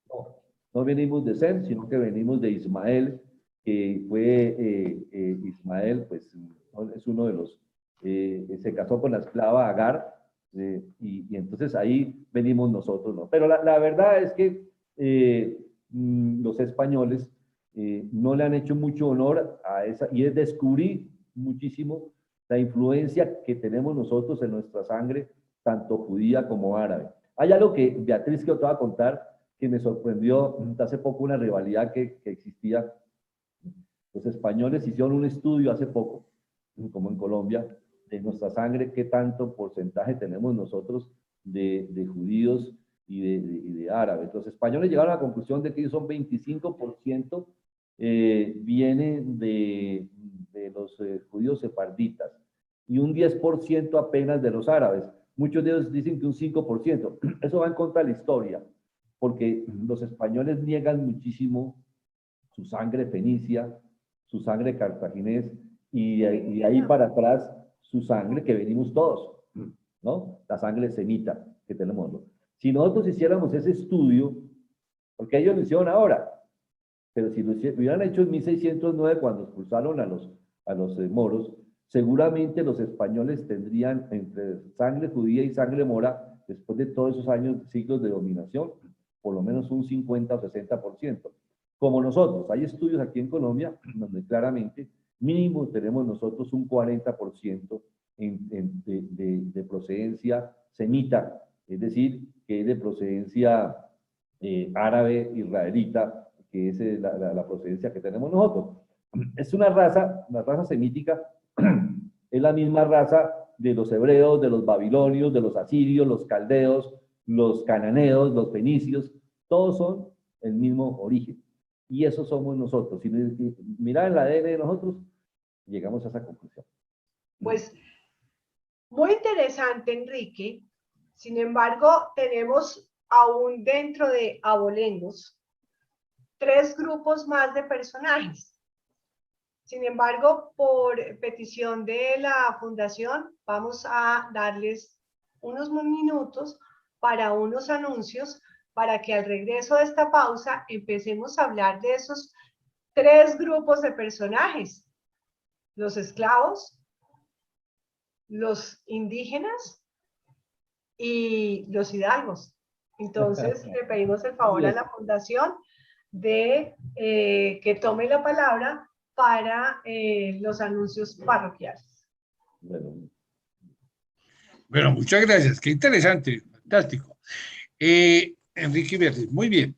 no, no venimos de Sem, sino que venimos de Ismael, que fue Ismael, pues es uno de los, se casó con la esclava Agar, y entonces ahí venimos nosotros, ¿no? Pero la verdad es que los españoles no le han hecho mucho honor a esa, y es descubrir muchísimo la influencia que tenemos nosotros en nuestra sangre, tanto judía como árabe. Hay algo que, Beatriz, que yo te voy a contar, que me sorprendió hace poco, una rivalidad que existía. Los españoles hicieron un estudio hace poco, como en Colombia, de nuestra sangre, qué tanto porcentaje tenemos nosotros de judíos y de árabes. Los españoles llegaron a la conclusión de que ellos son 25% vienen de los judíos sefarditas y un 10% apenas de los árabes. Muchos de ellos dicen que un 5%. Eso va en contra de la historia, porque los españoles niegan muchísimo su sangre fenicia, su sangre cartaginés, y ahí para atrás su sangre, que venimos todos, ¿no? La sangre semita que tenemos, ¿no? Si nosotros hiciéramos ese estudio, porque ellos lo hicieron ahora, pero si lo hubieran hecho en 1609, cuando expulsaron a los moros, seguramente los españoles tendrían entre sangre judía y sangre mora, después de todos esos años, siglos de dominación, por lo menos un 50 o 60%. Como nosotros, hay estudios aquí en Colombia donde claramente mínimo tenemos nosotros un 40% de procedencia semita, es decir, que es de procedencia árabe israelita, que es la procedencia que tenemos nosotros. Es una raza semítica, es la misma raza de los hebreos, de los babilonios, de los asirios, los caldeos, los cananeos, los fenicios, todos son el mismo origen. Y eso somos nosotros. Si miran el ADN de nosotros, llegamos a esa conclusión. Pues muy interesante, Enrique. Sin embargo, tenemos aún dentro de Abolengos 3 grupos más de personajes. Sin embargo, por petición de la fundación, vamos a darles unos minutos para unos anuncios, para que al regreso de esta pausa empecemos a hablar de esos 3 grupos de personajes: los esclavos, los indígenas y los hidalgos. Entonces, le pedimos el favor a la fundación de que tome la palabra para los anuncios parroquiales. Bueno, muchas gracias. Qué interesante, fantástico. Enrique Beatriz, muy bien.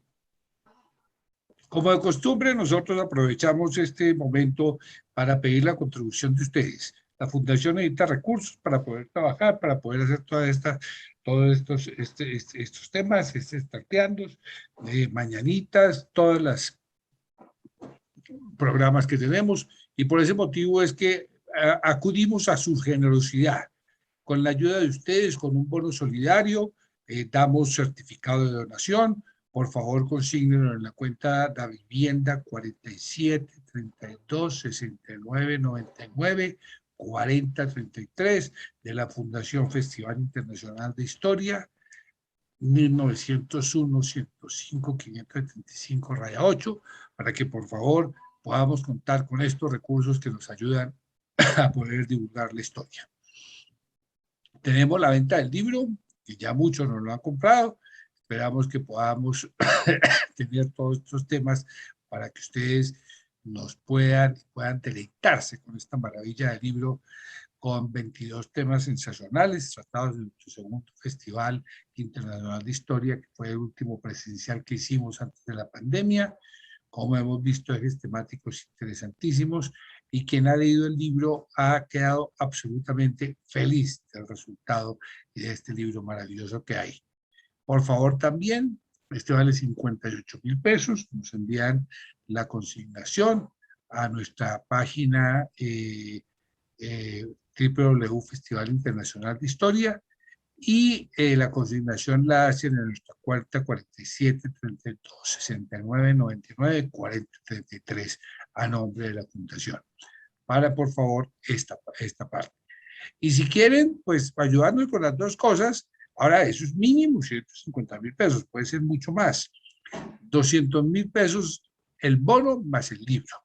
Como de costumbre, nosotros aprovechamos este momento para pedir la contribución de ustedes. La Fundación necesita recursos para poder trabajar, para poder hacer todos estos temas, tarteandos, mañanitas, todos los programas que tenemos, y por ese motivo es que acudimos a su generosidad. Con la ayuda de ustedes, con un bono solidario, damos certificado de donación. Por favor, consígnenlo en la cuenta de vivienda 47 32 69 99 40 33 de la Fundación Festival Internacional de Historia, 1901-105-535-8, para que por favor podamos contar con estos recursos que nos ayudan a poder divulgar la historia. Tenemos la venta del libro, que ya muchos nos lo han comprado. Esperamos que podamos tener todos estos temas para que ustedes nos puedan deleitarse con esta maravilla del libro, con 22 temas sensacionales tratados en nuestro segundo Festival Internacional de Historia, que fue el último presencial que hicimos antes de la pandemia. Como hemos visto, ejes temáticos interesantísimos, y quien ha leído el libro ha quedado absolutamente feliz del resultado y de este libro maravilloso que hay. Por favor, también, este vale 58,000 pesos, nos envían la consignación a nuestra página www.Festival Internacional de Historia, y la consignación la hacen en nuestra cuarta 47 32 69 99 40 33 a nombre de la Fundación, para por favor esta parte. Y si quieren, pues ayudarnos con las dos cosas, ahora eso es mínimo, 150.000 pesos, puede ser mucho más. 200.000 pesos el bono más el libro.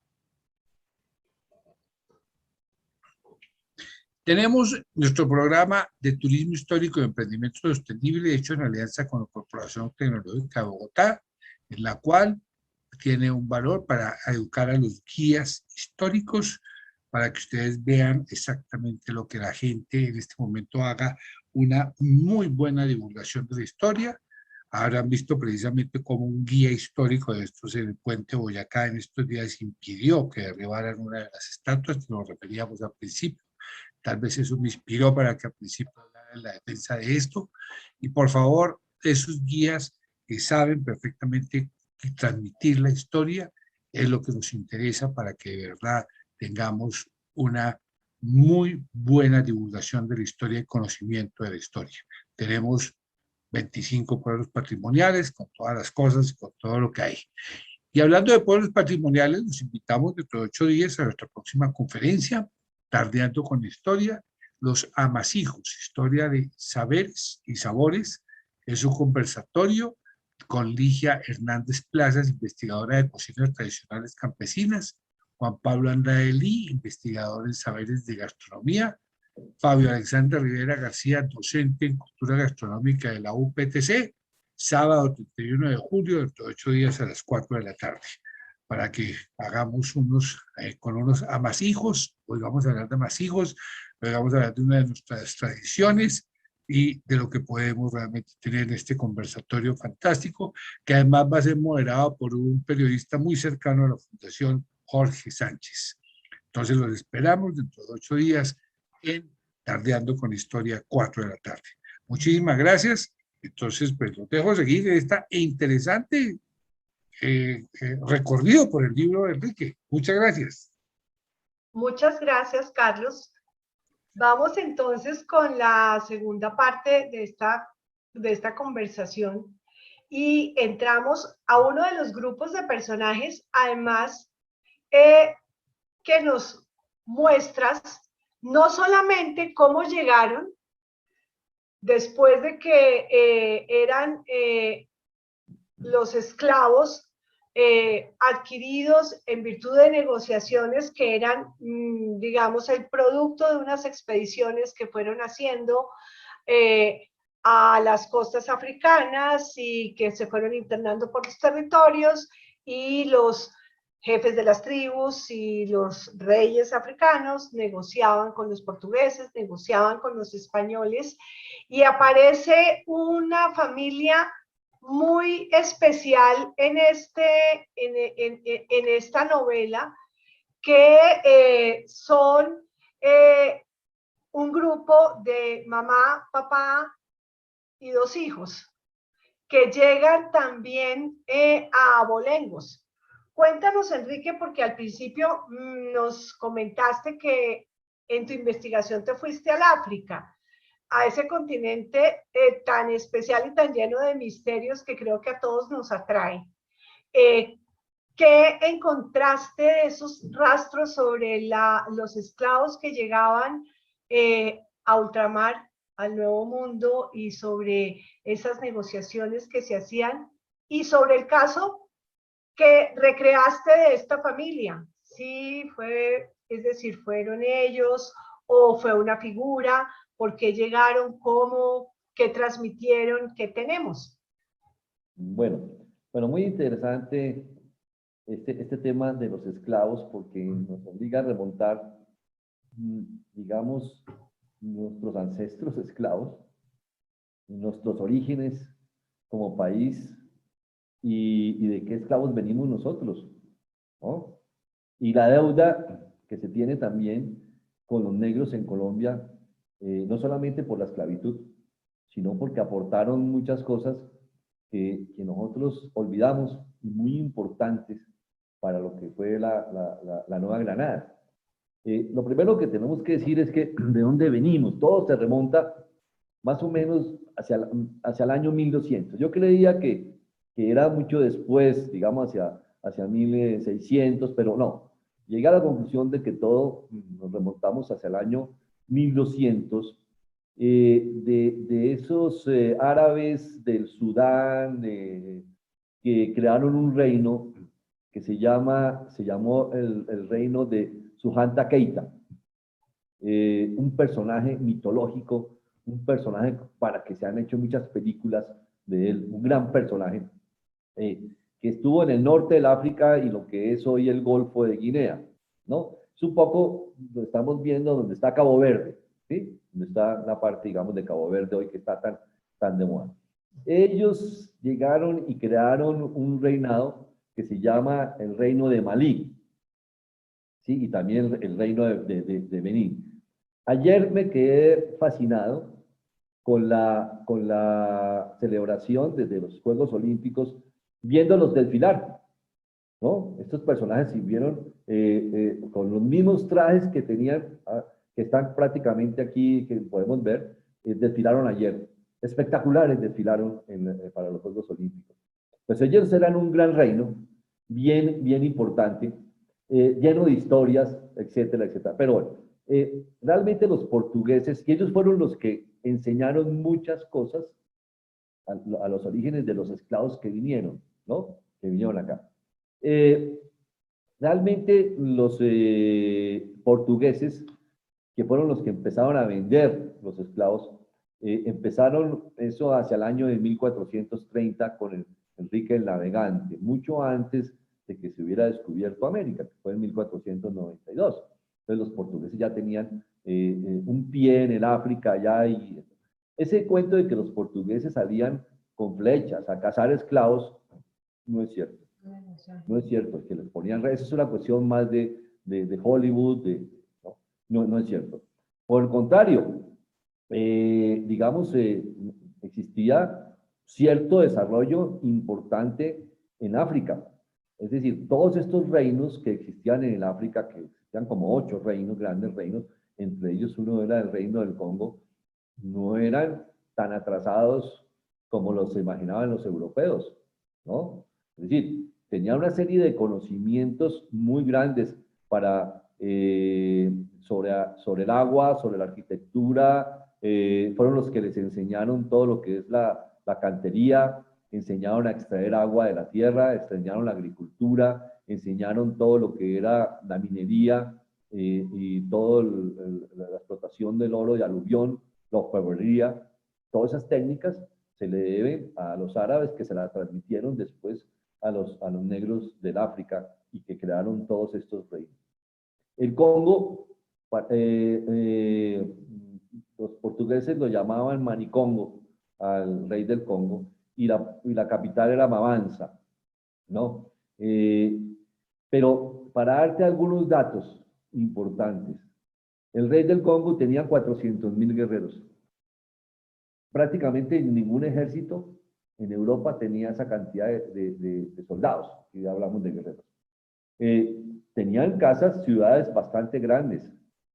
Tenemos nuestro programa de turismo histórico y emprendimiento sostenible hecho en alianza con la Corporación Tecnológica de Bogotá, en la cual tiene un valor para educar a los guías históricos, para que ustedes vean exactamente lo que la gente en este momento haga una muy buena divulgación de la historia. Habrán visto precisamente cómo un guía histórico de estos en el puente Boyacá en estos días impidió que derribaran una de las estatuas, que nos referíamos al principio. Tal vez eso me inspiró para que al principio hablara en la defensa de esto. Y por favor, esos guías que saben perfectamente transmitir la historia es lo que nos interesa para que de verdad tengamos una muy buena divulgación de la historia y conocimiento de la historia. Tenemos 25 pueblos patrimoniales con todas las cosas, con todo lo que hay. Y hablando de pueblos patrimoniales, los invitamos dentro de 8 días a nuestra próxima conferencia, Tardeando con Historia, los amasijos, historia de saberes y sabores. Es un conversatorio con Ligia Hernández Plazas, investigadora de cocinas tradicionales campesinas, Juan Pablo Andaelí, investigador en saberes de gastronomía, Fabio Alexander Rivera García, docente en cultura gastronómica de la UPTC, sábado 31 de julio, dentro de 8 días a las 4 de la tarde, para que hagamos con unos amasijos. Hoy vamos a hablar de amasijos, hoy vamos a hablar de una de nuestras tradiciones y de lo que podemos realmente tener en este conversatorio fantástico, que además va a ser moderado por un periodista muy cercano a la Fundación, Jorge Sánchez. Entonces los esperamos dentro de 8 días en Tardeando con Historia, 4 de la tarde. Muchísimas gracias. Entonces, pues los dejo seguir esta interesante recorrido por el libro de Enrique. Muchas gracias. Muchas gracias, Carlos. Vamos entonces con la segunda parte de esta conversación y entramos a uno de los grupos de personajes, además, que nos muestras no solamente cómo llegaron después de que eran los esclavos adquiridos en virtud de negociaciones que eran, digamos, el producto de unas expediciones que fueron haciendo a las costas africanas y que se fueron internando por los territorios, y los jefes de las tribus y los reyes africanos negociaban con los portugueses, negociaban con los españoles, y aparece una familia muy especial en esta novela, que son un grupo de mamá, papá y 2 hijos, que llegan también a Abolengos. Cuéntanos, Enrique, porque al principio nos comentaste que en tu investigación te fuiste al África, a ese continente tan especial y tan lleno de misterios que creo que a todos nos atrae. ¿Qué encontraste de esos rastros sobre los esclavos que llegaban a ultramar, al Nuevo Mundo, y sobre esas negociaciones que se hacían, y sobre el caso que recreaste de esta familia? Sí, es decir, ¿fueron ellos o fue una figura? ¿Por qué llegaron? ¿Cómo? ¿Qué transmitieron? ¿Qué tenemos? Bueno, muy interesante este tema de los esclavos, porque nos obliga a remontar, digamos, nuestros ancestros esclavos, nuestros orígenes como país, y de qué esclavos venimos nosotros, ¿no? Y la deuda que se tiene también con los negros en Colombia, no solamente por la esclavitud, sino porque aportaron muchas cosas que nosotros olvidamos, y muy importantes para lo que fue la Nueva Granada. Lo primero que tenemos que decir es que de dónde venimos. Todo se remonta más o menos hacia el año 1200. Yo creía que era mucho después, digamos hacia 1600, pero no. Llegué a la conclusión de que todo nos remontamos hacia el año 1200, de esos árabes del Sudán que crearon un reino que se llamó el reino de Sujanta Keita, un personaje mitológico, un personaje para que se han hecho muchas películas de él, un gran personaje, que estuvo en el norte del África y lo que es hoy el Golfo de Guinea, ¿no? Es un poco, lo estamos viendo donde está Cabo Verde, ¿sí? Donde está la parte, digamos, de Cabo Verde hoy que está tan de moda. Ellos llegaron y crearon un reinado que se llama el Reino de Malí, ¿sí? Y también el Reino de Benín. Ayer me quedé fascinado con la celebración desde los Juegos Olímpicos, viéndolos desfilar, ¿no? Estos personajes sirvieron con los mismos trajes que tenían, que están prácticamente aquí, que podemos ver, desfilaron ayer. Espectaculares desfilaron para los Juegos Olímpicos. Pues ellos eran un gran reino, bien importante, lleno de historias, etcétera, etcétera. Pero bueno, realmente los portugueses, y ellos fueron los que enseñaron muchas cosas a los orígenes de los esclavos que vinieron, ¿no? Que vinieron acá. Realmente los portugueses, que fueron los que empezaron a vender los esclavos, empezaron eso hacia el año de 1430 con Enrique el Navegante, mucho antes de que se hubiera descubierto América, que fue en 1492. Entonces los portugueses ya tenían un pie en el África ya, y ese cuento de que los portugueses salían con flechas a cazar esclavos no es cierto. No es cierto, que les ponían, eso es una cuestión más de Hollywood, no es cierto. Por el contrario, digamos, existía cierto desarrollo importante en África. Es decir, todos estos reinos que existían en el África, que existían como 8 reinos, grandes reinos, entre ellos uno era el reino del Congo, no eran tan atrasados como los imaginaban los europeos, ¿no? Es decir, tenía una serie de conocimientos muy grandes para, sobre el agua, sobre la arquitectura, fueron los que les enseñaron todo lo que es la cantería, enseñaron a extraer agua de la tierra, enseñaron la agricultura, enseñaron todo lo que era la minería y toda la explotación del oro de aluvión, la orfebrería, todas esas técnicas se le deben a los árabes que se las transmitieron después a los negros del África y que crearon todos estos reinos. El Congo, los portugueses lo llamaban Manicongo, al rey del Congo, y la capital era Mabanza, ¿no? Pero para darte algunos datos importantes, el rey del Congo tenía 400.000 guerreros. Prácticamente ningún ejército en Europa tenía esa cantidad de soldados, y ya hablamos de guerreros. Tenían casas, ciudades bastante grandes,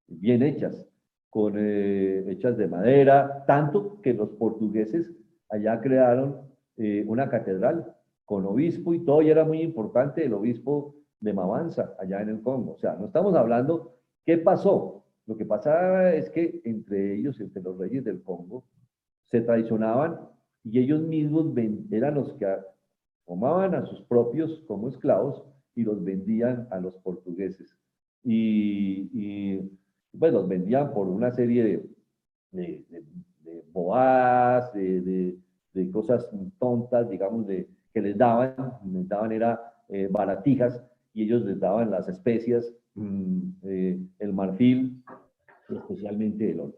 bien hechas, hechas de madera, tanto que los portugueses allá crearon una catedral con obispo y todo, y era muy importante el obispo de Mabanza, allá en el Congo. O sea, no estamos hablando, ¿qué pasó? Lo que pasaba es que entre ellos, entre los reyes del Congo, se traicionaban y ellos mismos eran los que tomaban a sus propios como esclavos y los vendían a los portugueses. Y pues los vendían por una serie de bobadas, de cosas tontas, digamos, que les daban era baratijas, y ellos les daban las especias, el marfil, especialmente el oro.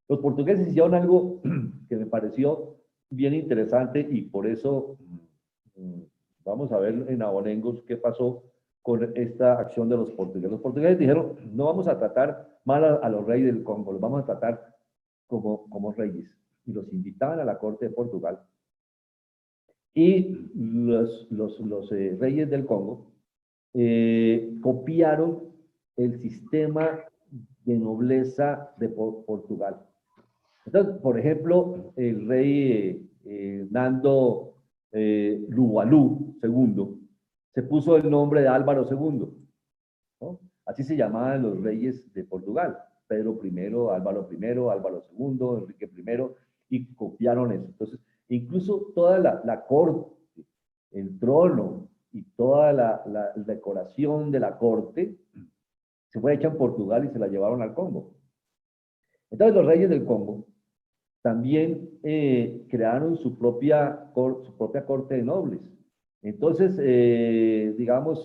Los portugueses hicieron algo que me pareció bien interesante, y por eso vamos a ver en Abolengos qué pasó con esta acción de los portugueses. Los portugueses dijeron, no vamos a tratar mal a los reyes del Congo, los vamos a tratar como reyes. Y los invitaban a la corte de Portugal. Y los reyes del Congo copiaron el sistema de nobleza de Portugal. Entonces, por ejemplo, el rey Nando Lualú II se puso el nombre de Álvaro II, ¿no? Así se llamaban los reyes de Portugal, Pedro I, Álvaro I, Álvaro II, Enrique I, y copiaron eso. Entonces, incluso toda la corte, el trono y toda la decoración de la corte se fue hecha en Portugal y se la llevaron al Congo. Entonces los reyes del Congo también crearon su propia corte de nobles. Entonces, digamos,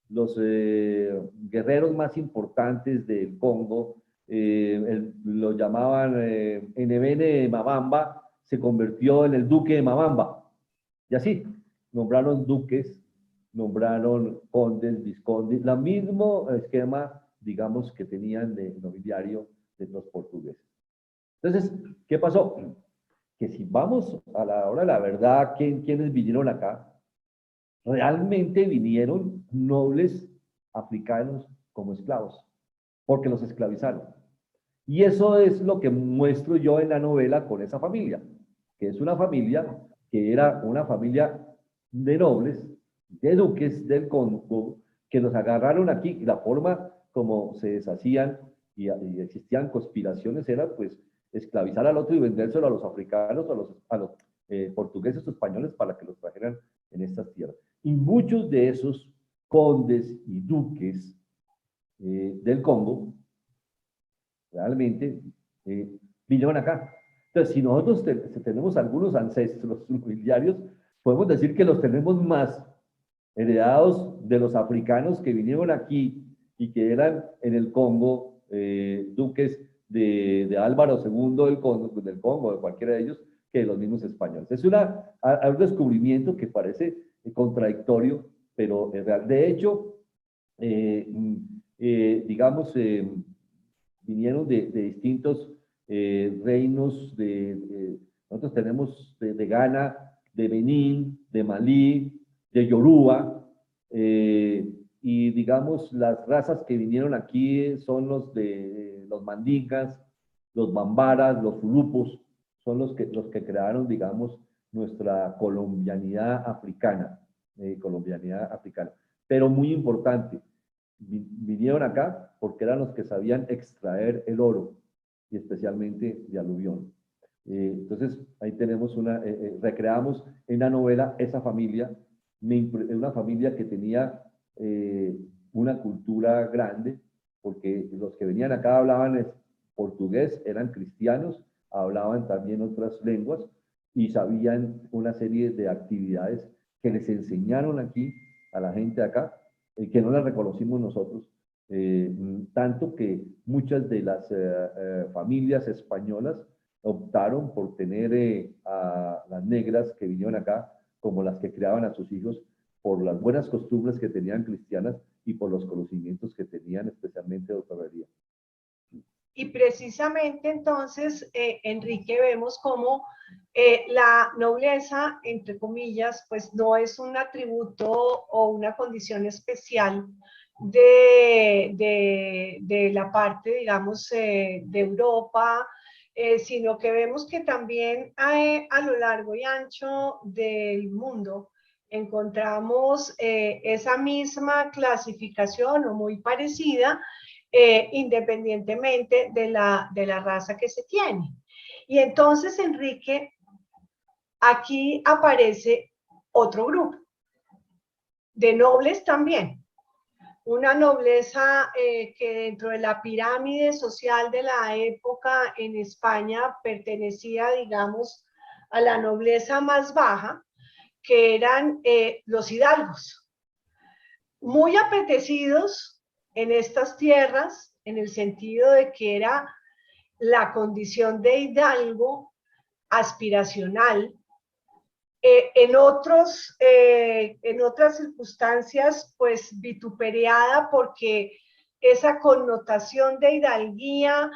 los guerreros más importantes del Congo, lo llamaban Enebene Mabamba, se convirtió en el duque de Mabamba. Y así, nombraron duques, nombraron condes, vizcondes, el mismo esquema, digamos, que tenían de nobiliario de los portugueses. Entonces, ¿qué pasó? Que si vamos a la hora de la verdad, ¿quiénes vinieron acá? Realmente vinieron nobles africanos como esclavos, porque los esclavizaron. Y eso es lo que muestro yo en la novela con esa familia, que es una familia que era una familia de nobles, de duques del Congo, que los agarraron aquí, y la forma como se deshacían y existían conspiraciones era pues esclavizar al otro y vendérselo a los africanos, a los portugueses o españoles para que los trajeran en estas tierras. Y muchos de esos condes y duques del Congo realmente vinieron acá. Entonces, si nosotros tenemos algunos ancestros nobiliarios, podemos decir que los tenemos más heredados de los africanos que vinieron aquí y que eran en el Congo duques de Álvaro II del Congo, de cualquiera de ellos, que de los mismos españoles. Es un descubrimiento que parece contradictorio, pero es real. De hecho, digamos, vinieron de distintos reinos, nosotros tenemos de Ghana, de Benín, de Malí, de Yoruba, y digamos las razas que vinieron aquí son los mandingas, los bambaras, los fulupos, son los que crearon, digamos, nuestra colombianidad africana, Pero muy importante, vinieron acá porque eran los que sabían extraer el oro, y especialmente de aluvión. Entonces, ahí tenemos recreamos en la novela esa familia, una familia que tenía una cultura grande, porque los que venían acá hablaban portugués, eran cristianos, hablaban también otras lenguas y sabían una serie de actividades que les enseñaron aquí a la gente acá, que no las reconocimos nosotros, tanto que muchas de las familias españolas optaron por tener a las negras que vinieron acá como las que criaban a sus hijos por las buenas costumbres que tenían cristianas y por los conocimientos que tenían especialmente de orfebrería. Y precisamente entonces, Enrique, vemos cómo la nobleza, entre comillas, pues no es un atributo o una condición especial de la parte, digamos, de Europa, sino que vemos que también a lo largo y ancho del mundo encontramos esa misma clasificación o muy parecida, independientemente de la raza que se tiene. Y entonces, Enrique, aquí aparece otro grupo de nobles también. Una nobleza que dentro de la pirámide social de la época en España pertenecía, digamos, a la nobleza más baja, que eran los hidalgos. Muy apetecidos en estas tierras, en el sentido de que era la condición de hidalgo aspiracional. En otras circunstancias, pues vituperiada, porque esa connotación de hidalguía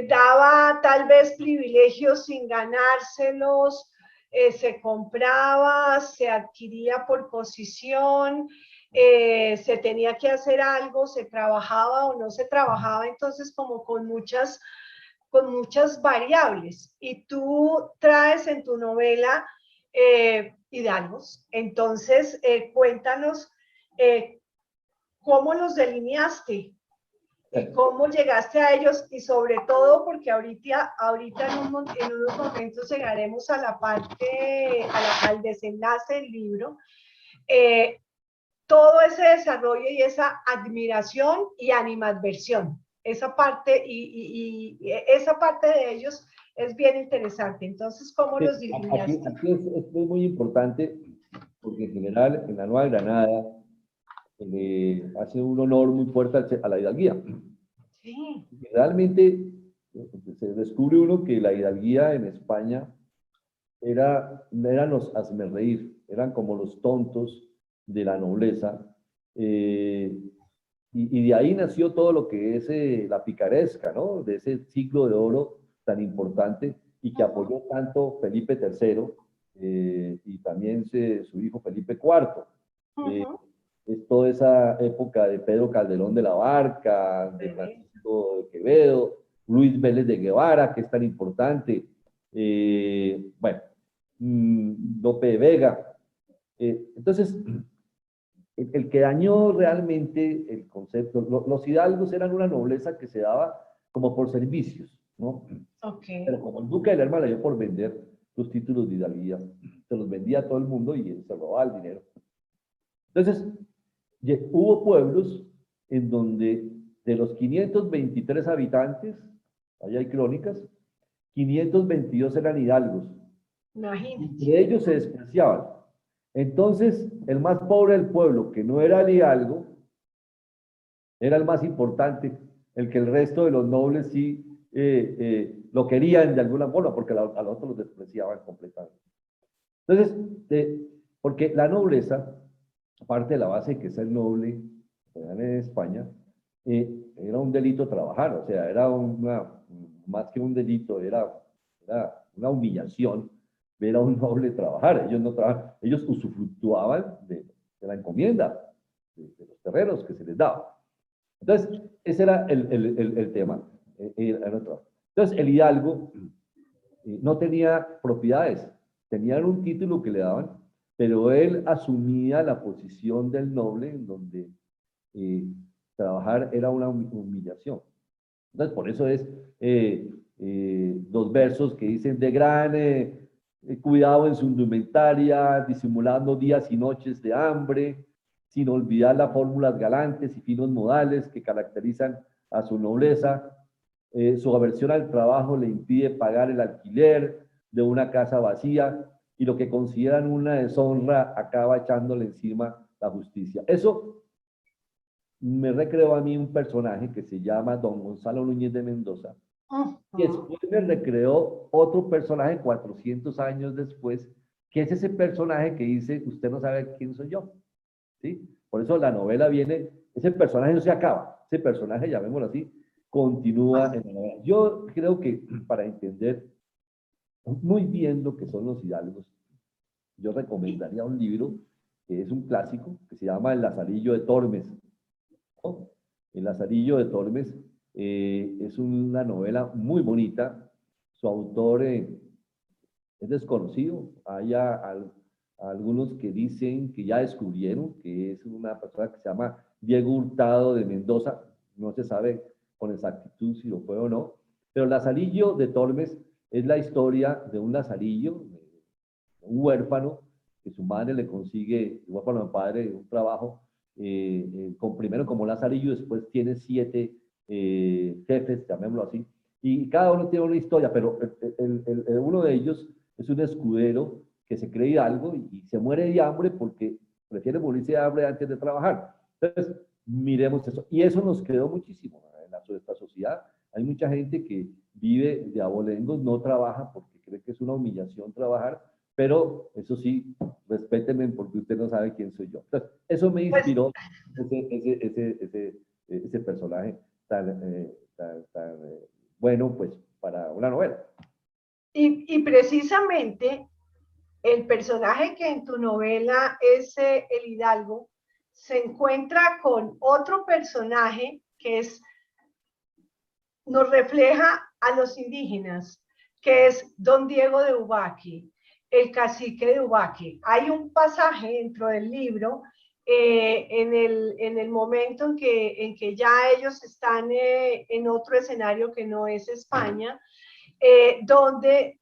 daba tal vez privilegios sin ganárselos, se compraba, se adquiría por posición, se tenía que hacer algo, se trabajaba o no se trabajaba, entonces como con muchas variables. Y tú traes en tu novela hidalgos. Entonces, cuéntanos cómo los delineaste y cómo llegaste a ellos, y sobre todo porque ahorita en unos momentos llegaremos a la parte, al desenlace del libro, todo ese desarrollo y esa admiración y animadversión, esa parte, y esa parte de ellos es bien interesante. Entonces, ¿cómo los dirías? Aquí es muy importante, porque en general en la Nueva Granada hace un honor muy fuerte a la hidalguía. Sí. Realmente se descubre uno que la hidalguía en España eran los hazmerreír, eran como los tontos de la nobleza, y de ahí nació todo lo que es la picaresca, ¿no? De ese siglo de oro tan importante y que apoyó tanto Felipe III y también su hijo Felipe IV. Es toda esa época de Pedro Calderón de la Barca, de Francisco de Quevedo, Luis Vélez de Guevara, que es tan importante, bueno, Lope de Vega. Entonces, el que dañó realmente el concepto, los hidalgos eran una nobleza que se daba como por servicios, ¿no? Okay. Pero como el duque de Lerma le dio por vender los títulos de hidalguía, se los vendía a todo el mundo y él se robaba el dinero. Entonces, hubo pueblos en donde de los 523 habitantes, allá hay crónicas, 522 eran hidalgos. Imagínate. Entre ellos se despreciaban. Entonces, el más pobre del pueblo, que no era el hidalgo, era el más importante, el que el resto de los nobles sí lo querían de alguna forma, porque a los otros los despreciaban completamente. Entonces, porque la nobleza, aparte de la base de que ser noble en España, era un delito trabajar, o sea, era más que un delito, era una humillación ver a un noble trabajar. Ellos no trabajaban, ellos usufructuaban de la encomienda, de los terrenos que se les daba. Entonces, ese era el tema. Entonces, el hidalgo no tenía propiedades, tenían un título que le daban, pero él asumía la posición del noble en donde trabajar era una humillación. Entonces, por eso es dos versos que dicen de gran cuidado en su indumentaria, disimulando días y noches de hambre, sin olvidar las fórmulas galantes y finos modales que caracterizan a su nobleza. Su aversión al trabajo le impide pagar el alquiler de una casa vacía y lo que consideran una deshonra acaba echándole encima la justicia. Eso me recreó a mí un personaje que se llama Don Gonzalo Núñez de Mendoza, y después me recreó otro personaje 400 años después, que es ese personaje que dice, usted no sabe quién soy yo, ¿sí? Por eso la novela viene, ese personaje no se acaba, ese personaje, llamémoslo así, continúa en la novela. Yo creo que para entender muy bien lo que son los hidalgos, yo recomendaría un libro que es un clásico, que se llama El Lazarillo de Tormes, ¿no? El Lazarillo de Tormes es una novela muy bonita. Su autor es desconocido. Hay algunos que dicen que ya descubrieron que es una persona que se llama Diego Hurtado de Mendoza. No se sabe con exactitud si lo fue o no. Pero el Lazarillo de Tormes es la historia de un lazarillo, un huérfano, que su madre le consigue, igual para el padre, un trabajo, primero como lazarillo, después tiene 7 jefes, llamémoslo así, y cada uno tiene una historia, pero uno de ellos es un escudero que se cree hidalgo y se muere de hambre porque prefiere morirse de hambre antes de trabajar. Entonces, miremos eso. Y eso nos quedó muchísimo en nuestra sociedad. Hay mucha gente que vive de abolengos, no trabaja porque cree que es una humillación trabajar, pero eso sí, respétenme porque usted no sabe quién soy yo. Entonces, eso me inspiró ese personaje tan bueno, pues, para una novela. Y precisamente el personaje que en tu novela es el hidalgo, se encuentra con otro personaje que nos refleja a los indígenas, que es Don Diego de Ubaque, el cacique de Ubaque. Hay un pasaje dentro del libro en el momento en que ya ellos están en otro escenario que no es España, donde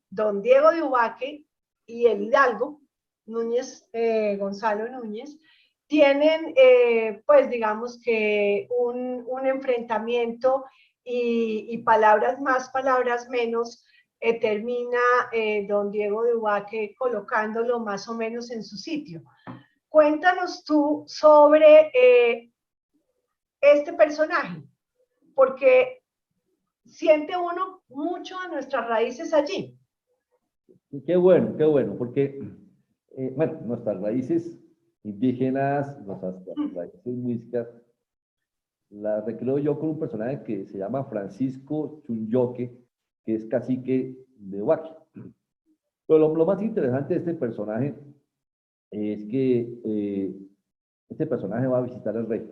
don Diego de Ubaque y el hidalgo, Núñez, Gonzalo Núñez, tienen, pues digamos que un enfrentamiento y palabras más, palabras menos, termina don Diego de Ubaque colocándolo más o menos en su sitio. Cuéntanos tú sobre este personaje, porque siente uno mucho de nuestras raíces allí. Qué bueno, porque, bueno, nuestras raíces indígenas, nuestras raíces muiscas, las recreo yo con un personaje que se llama Francisco Chunyoque, que es cacique de Huaque. Pero lo más interesante de este personaje es que este personaje va a visitar al rey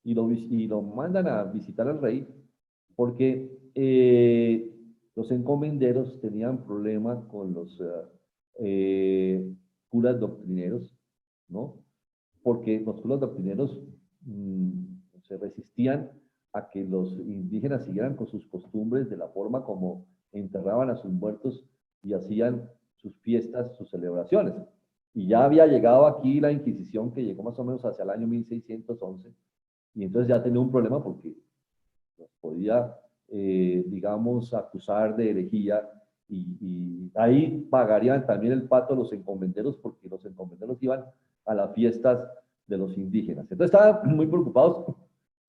y lo mandan a visitar al rey porque los encomenderos tenían problemas con los curas doctrineros, ¿no? Porque los curas doctrineros se resistían a que los indígenas siguieran con sus costumbres de la forma como enterraban a sus muertos y hacían sus fiestas, sus celebraciones. Y ya había llegado aquí la Inquisición, que llegó más o menos hacia el año 1611, y entonces ya tenía un problema porque los podía, digamos, acusar de herejía, y ahí pagarían también el pato los encomenderos, porque los encomenderos iban a las fiestas de los indígenas. Entonces estaban muy preocupados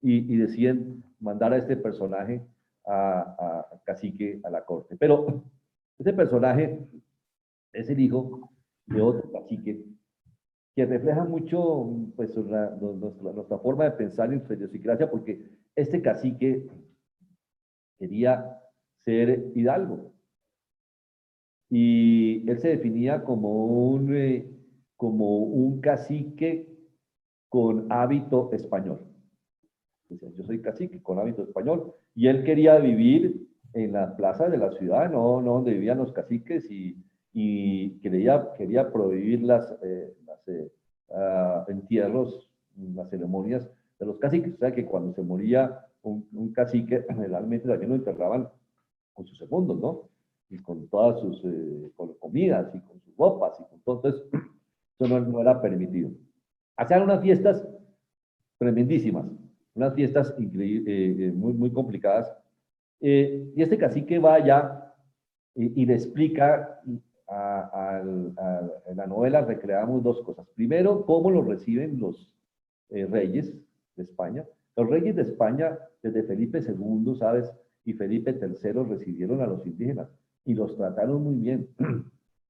y deciden mandar a este personaje a cacique a la corte. Pero este personaje es el hijo de otro cacique que refleja mucho pues, nuestra forma de pensar en su idiosincrasia, porque este cacique quería ser hidalgo y él se definía como un cacique con hábito español. Decía, yo soy cacique con hábito español, y él quería vivir en las plazas de la ciudad, no donde vivían los caciques, y quería prohibir entierros, las ceremonias de los caciques. O sea que cuando se moría un cacique, generalmente también lo enterraban con sus segundos, ¿no? Y con todas sus con comidas y con sus ropas y con todo. Entonces, eso no era permitido. Hacían unas fiestas tremendísimas, unas fiestas muy complicadas. Y este cacique va allá y le explica en la novela, recreamos dos cosas. Primero, cómo lo reciben los reyes de España. Los reyes de España, desde Felipe II, ¿sabes? Y Felipe III recibieron a los indígenas y los trataron muy bien.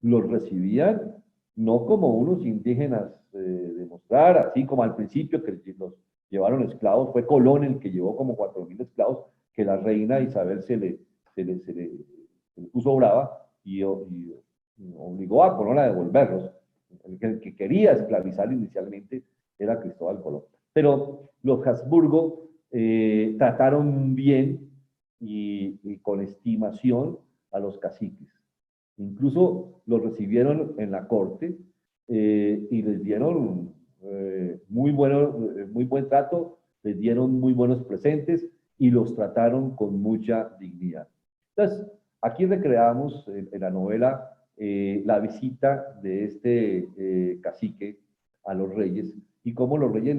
Los recibían no como unos indígenas de mostrar, así como al principio que los llevaron esclavos. Fue Colón el que llevó como 4.000 esclavos, que la reina Isabel se le puso brava y obligó a Colón a devolverlos. El que quería esclavizar inicialmente era Cristóbal Colón. Pero los Habsburgo trataron bien y con estimación a los caciques. Incluso los recibieron en la corte y les dieron muy buen trato, les dieron muy buenos presentes y los trataron con mucha dignidad. Entonces, aquí recreamos en la novela la visita de este cacique a los reyes y cómo los reyes,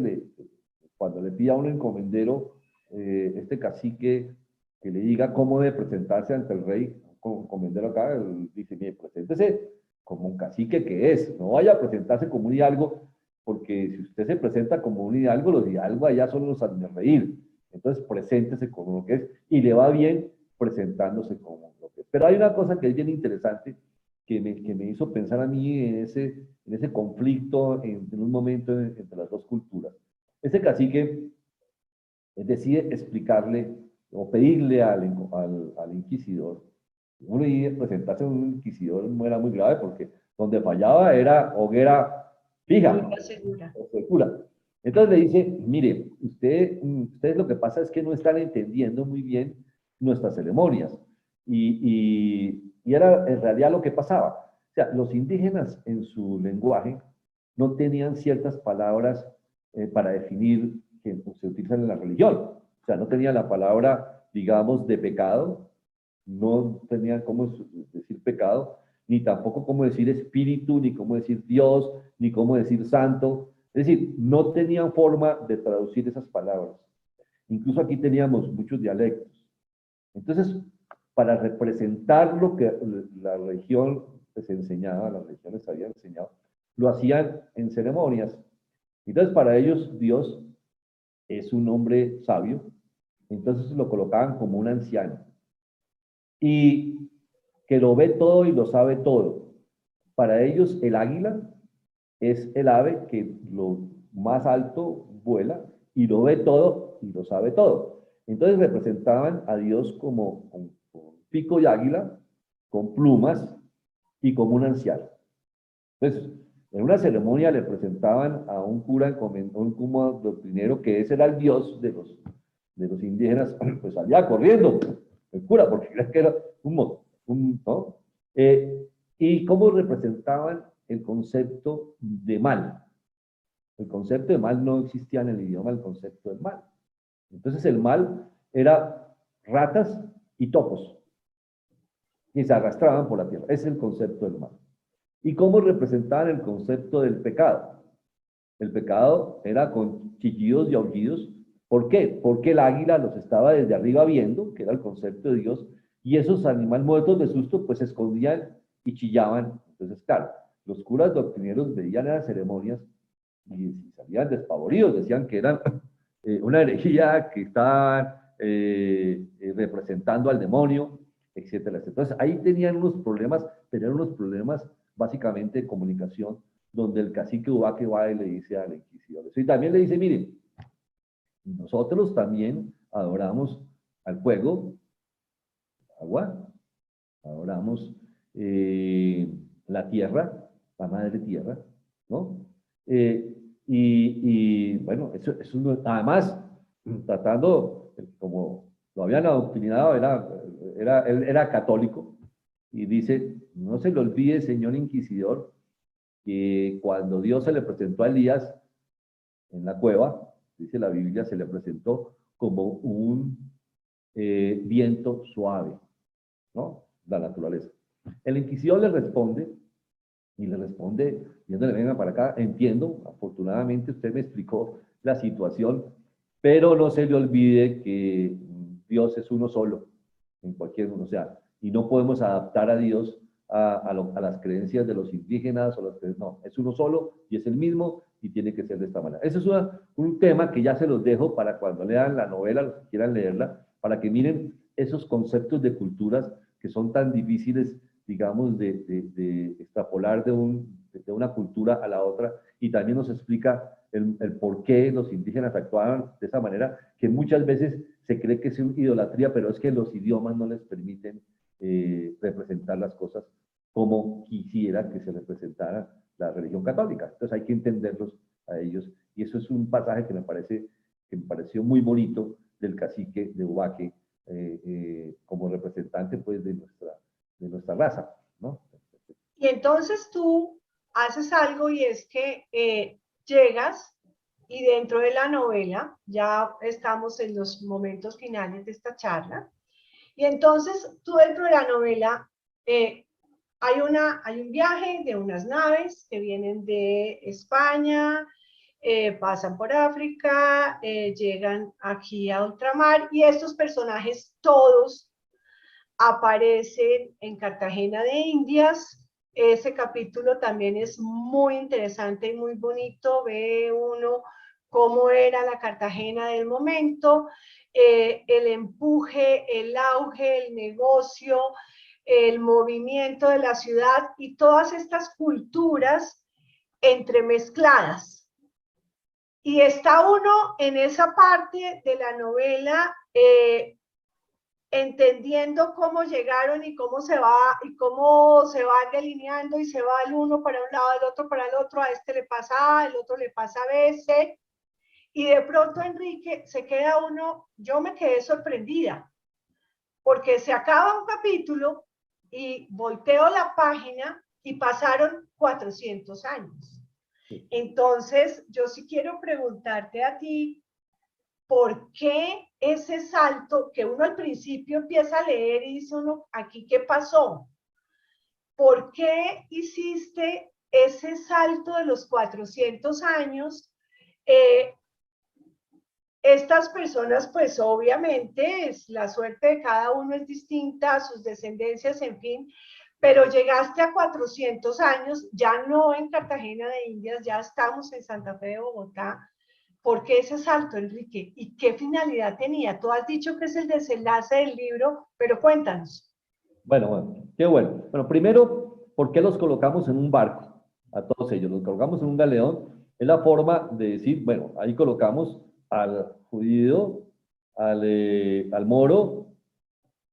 cuando le pide a un encomendero, este cacique, que le diga cómo debe presentarse ante el rey, un encomendero acá, dice, mire, preséntese como un cacique que es, no vaya a presentarse como un hidalgo, porque si usted se presenta como un hidalgo, los hidalgos allá son los reír. Entonces, preséntese como lo que es, y le va bien presentándose como lo que es. Pero hay una cosa que es bien interesante, que me hizo pensar a mí en ese conflicto en un momento entre las dos culturas. Ese cacique decide explicarle o pedirle al inquisidor. Uno iba a presentarse a un inquisidor no era muy grave, porque donde fallaba era hoguera fija, segura. Entonces le dice, mire, ustedes lo que pasa es que no están entendiendo muy bien nuestras ceremonias. Y era en realidad lo que pasaba. O sea, los indígenas en su lenguaje no tenían ciertas palabras para definir que se utilizan en la religión. O sea, no tenían la palabra, digamos, de pecado, no tenían cómo decir pecado, ni tampoco cómo decir espíritu, ni cómo decir Dios, ni cómo decir santo. Es decir, no tenían forma de traducir esas palabras. Incluso aquí teníamos muchos dialectos. Entonces, para representar lo que la religión les enseñaba, las religiones habían enseñado, lo hacían en ceremonias. Entonces, para ellos, Dios es un hombre sabio, entonces lo colocaban como un anciano. Y que lo ve todo y lo sabe todo. Para ellos, el águila es el ave que lo más alto vuela y lo ve todo y lo sabe todo. Entonces representaban a Dios como con pico de águila, con plumas y como un anciano. Entonces, en una ceremonia le presentaban a un cura, un cura doctrinero, que ese era el Dios de los indígenas, pues salía corriendo el cura, porque creía que era ¿no? Y cómo representaban el concepto de mal. El concepto de mal no existía en el idioma, el concepto del mal. Entonces el mal era ratas y topos, y se arrastraban por la tierra. Ese es el concepto del mal. ¿Y cómo representaban el concepto del pecado? El pecado era con chillidos y aullidos. ¿Por qué? Porque el águila los estaba desde arriba viendo, que era el concepto de Dios, y esos animales muertos de susto pues se escondían y chillaban. Entonces, claro, los curas doctrineros veían las ceremonias y salían despavoridos, decían que eran una herejía, que estaban representando al demonio, etcétera, etcétera. Entonces, ahí tenían unos problemas, pero eran unos problemas básicamente de comunicación, donde el cacique Ubaque va y le dice al inquisidor. Y también le dice, miren, nosotros también adoramos al fuego, agua, adoramos la tierra, la madre tierra, ¿no? Bueno, eso no, además, tratando, como lo habían adoctrinado, él era católico, y dice, no se le olvide, señor inquisidor, que cuando Dios se le presentó a Elías en la cueva, dice la Biblia, se le presentó como un viento suave, ¿no? La naturaleza. El inquisidor le responde, y le responde, yéndole, venga para acá, entiendo, afortunadamente usted me explicó la situación, pero no se le olvide que Dios es uno solo, en cualquier uno, o sea, y no podemos adaptar a Dios a las creencias de los indígenas, o no, es uno solo y es el mismo y tiene que ser de esta manera. Ese es un tema que ya se los dejo para cuando lean la novela, los que quieran leerla, para que miren esos conceptos de culturas que son tan difíciles, digamos, de extrapolar de una cultura a la otra, y también nos explica el por qué los indígenas actuaban de esa manera, que muchas veces se cree que es una idolatría, pero es que los idiomas no les permiten representar las cosas como quisiera que se representara la religión católica. Entonces hay que entenderlos a ellos, y eso es un pasaje que me pareció muy bonito del cacique de Ubaque, como representante pues de nuestra raza, ¿no? Y entonces tú haces algo, y es que llegas, y dentro de la novela, ya estamos en los momentos finales de esta charla, y entonces tú dentro de la novela hay un viaje de unas naves que vienen de España, pasan por África, llegan aquí a ultramar, y estos personajes todos aparecen en Cartagena de Indias. Ese capítulo también es muy interesante y muy bonito. Ve uno cómo era la Cartagena del momento, el empuje, el auge, el negocio, el movimiento de la ciudad y todas estas culturas entremezcladas. Y está uno en esa parte de la novela entendiendo cómo llegaron y cómo se va delineando, y se va el uno para un lado, el otro para el otro, a este le pasa A, el otro le pasa B, C, y de pronto Enrique se queda uno, yo me quedé sorprendida, porque se acaba un capítulo y volteo la página y pasaron 400 años. Entonces, yo sí quiero preguntarte a ti, ¿por qué ese salto que uno al principio empieza a leer y dice uno, aquí qué pasó? ¿Por qué hiciste ese salto de los 400 años? Eh, Estas personas, pues obviamente, la suerte de cada uno es distinta, sus descendencias, en fin, pero llegaste a 400 años, ya no en Cartagena de Indias, ya estamos en Santa Fe de Bogotá. ¿Por qué ese salto, Enrique? ¿Y qué finalidad tenía? Tú has dicho que es el desenlace del libro, pero cuéntanos. Bueno, qué bueno. Bueno, primero, ¿por qué los colocamos en un barco? A todos ellos, los colocamos en un galeón. Es la forma de decir, bueno, ahí colocamos al judío, al moro,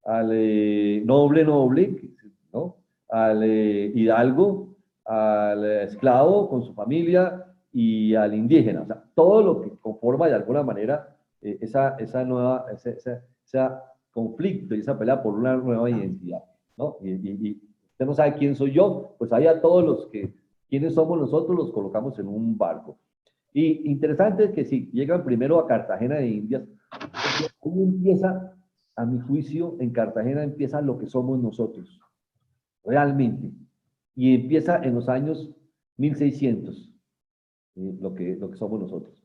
al noble, ¿no? Al hidalgo, al esclavo con su familia y al indígena. O sea, todo lo que conforma de alguna manera ese conflicto y esa pelea por una nueva identidad, ¿no? Y usted no sabe quién soy yo, pues ahí a todos los que, quiénes somos nosotros, los colocamos en un barco. Y interesante que si llegan primero a Cartagena de Indias, ¿cómo empieza? A mi juicio, en Cartagena empieza lo que somos nosotros, realmente. Y empieza en los años 1600, lo que somos nosotros.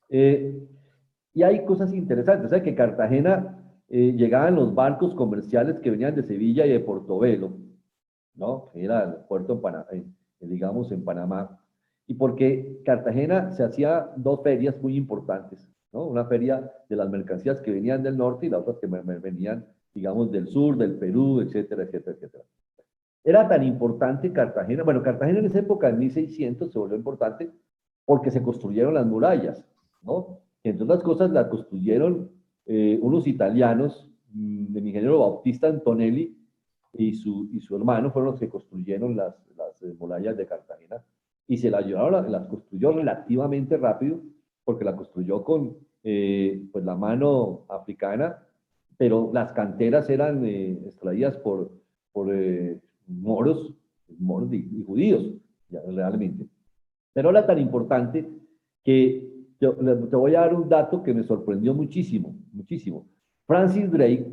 Y hay cosas interesantes, o sea, que Cartagena llegaban los barcos comerciales que venían de Sevilla y de Portobelo, ¿no? Que era el puerto en Panamá, digamos, en Panamá. Y porque Cartagena se hacía dos ferias muy importantes, ¿no? Una feria de las mercancías que venían del norte y la otra que venían, digamos, del sur, del Perú, etcétera, etcétera, etcétera. Era tan importante Cartagena, bueno, Cartagena en esa época, en 1600, se volvió importante porque se construyeron las murallas, ¿no? Y entre otras cosas, las construyeron unos italianos, el ingeniero Bautista Antonelli y su hermano fueron los que construyeron las murallas de Cartagena y se las llevaron, las construyó relativamente rápido porque la construyó con pues la mano africana, pero las canteras eran extraídas por moros y judíos, ya, realmente. Pero era tan importante que te voy a dar un dato que me sorprendió muchísimo, muchísimo. Francis Drake,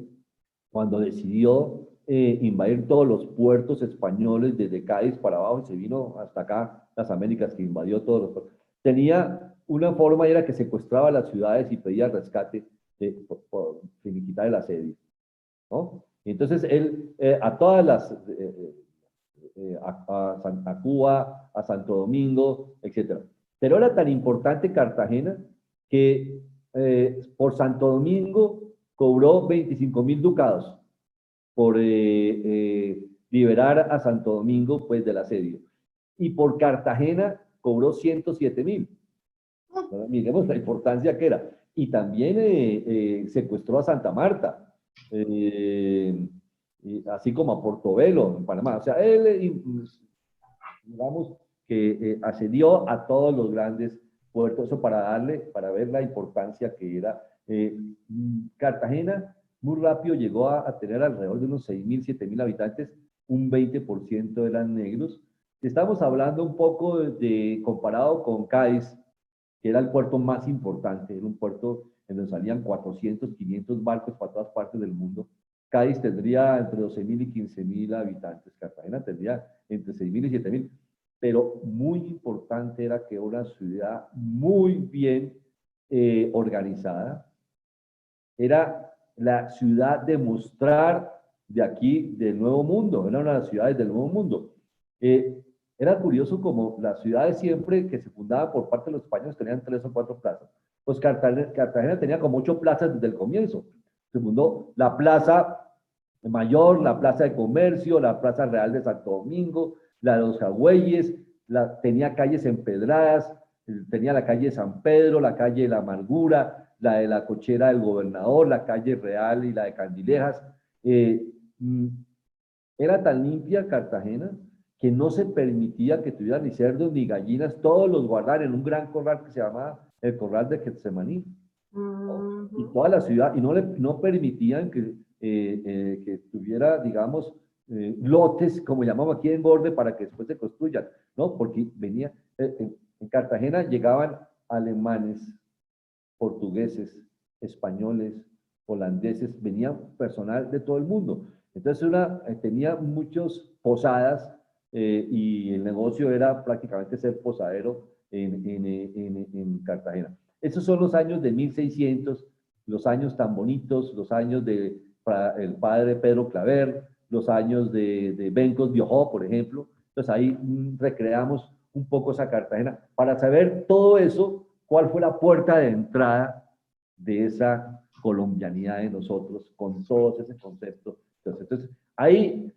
cuando decidió invadir todos los puertos españoles desde Cádiz para abajo y se vino hasta acá, las Américas, que invadió todos los puertos, tenía una forma, era que secuestraba las ciudades y pedía rescate por finiquitar el asedio, ¿no? Y entonces él, a todas las, a Cuba, a Santo Domingo, etc. Pero era tan importante Cartagena que por Santo Domingo cobró 25.000 ducados por liberar a Santo Domingo pues del asedio. Y por Cartagena cobró 107.000. Miremos la importancia que era. Y también secuestró a Santa Marta, así como a Portobelo, en Panamá. O sea, él, digamos, que asedió a todos los grandes puertos, eso para ver la importancia que era. Cartagena muy rápido llegó a tener alrededor de unos 6.000, 7.000 habitantes, un 20% eran negros. Estamos hablando un poco comparado con Cádiz, que era el puerto más importante, era un puerto en donde salían 400, 500 barcos para todas partes del mundo. Cádiz tendría entre 12.000 y 15.000 habitantes, Cartagena tendría entre 6.000 y 7.000, pero muy importante era que era una ciudad muy bien organizada, era la ciudad de mostrar de aquí, del Nuevo Mundo, era una de las ciudades del Nuevo Mundo. Era curioso como las ciudades siempre que se fundaban por parte de los españoles tenían 3 o 4 plazas. Pues Cartagena tenía como 8 plazas desde el comienzo. Se fundó la Plaza Mayor, la Plaza de Comercio, la Plaza Real de Santo Domingo, la de los Jagüeyes, tenía calles empedradas, tenía la calle San Pedro, la calle de la Amargura, la de la Cochera del Gobernador, la calle Real y la de Candilejas. Era tan limpia Cartagena que no se permitía que tuvieran ni cerdos ni gallinas, todos los guardaban en un gran corral que se llamaba el Corral de Getsemaní. Y toda la ciudad, y no permitían que tuviera, digamos, lotes, como llamamos aquí, en borde para que después se construyan, ¿no? Porque venía, En Cartagena llegaban alemanes, portugueses, españoles, holandeses, venía personal de todo el mundo. Entonces tenía muchas posadas y el negocio era prácticamente ser posadero en Cartagena. Esos son los años de 1600, los años tan bonitos, los años de el padre Pedro Claver, los años de Bencos Biojó, por ejemplo. Entonces ahí recreamos un poco esa Cartagena para saber todo eso, cuál fue la puerta de entrada de esa colombianidad de nosotros, con todos ese concepto. Entonces, ahí,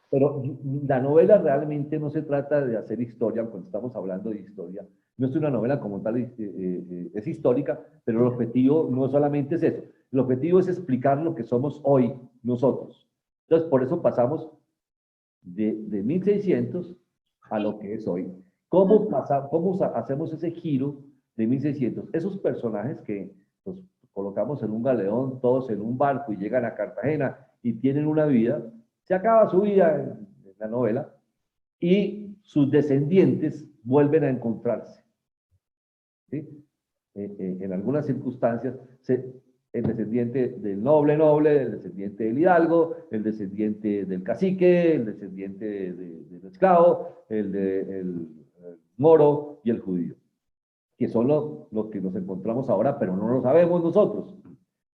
pero la novela realmente no se trata de hacer historia, cuando estamos hablando de historia, no es una novela como tal, es histórica, pero el objetivo no solamente es eso, el objetivo es explicar lo que somos hoy nosotros. Entonces, por eso pasamos de 1600 a lo que es hoy. ¿Cómo hacemos ese giro de 1600? Esos personajes que los colocamos en un galeón, todos en un barco y llegan a Cartagena y tienen una vida, se acaba su vida en la novela y sus descendientes vuelven a encontrarse. ¿Sí? En algunas circunstancias, el descendiente del noble, el descendiente del hidalgo, el descendiente del cacique, el descendiente del esclavo, el moro y el judío, que son los que nos encontramos ahora, pero no lo sabemos nosotros.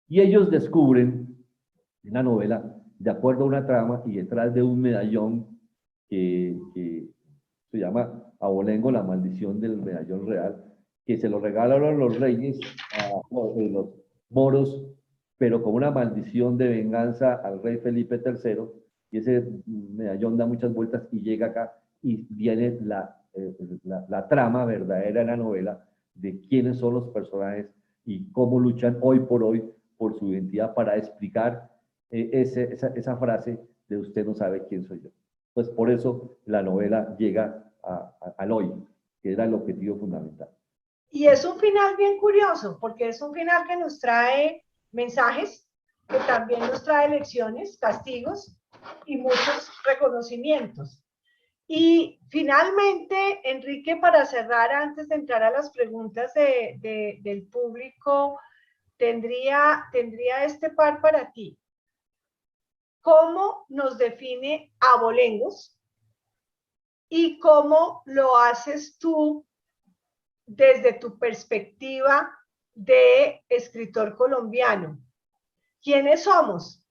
Y ellos descubren en la novela, de acuerdo a una trama y detrás de un medallón que se llama Abolengo, la maldición del medallón real, que se lo regalaron los reyes a los moros, pero con una maldición de venganza al rey Felipe III, y ese medallón da muchas vueltas y llega acá, y viene la trama verdadera de la novela, de quiénes son los personajes y cómo luchan hoy por su identidad, para explicar esa frase de usted no sabe quién soy yo. Pues por eso la novela llega al hoy, que era el objetivo fundamental. Y es un final bien curioso, porque es un final que nos trae mensajes, que también nos trae lecciones, castigos y muchos reconocimientos. Y finalmente, Enrique, para cerrar, antes de entrar a las preguntas del público, tendría este par para ti. ¿Cómo nos define Abolengos y cómo lo haces tú desde tu perspectiva de escritor colombiano? ¿Quiénes somos?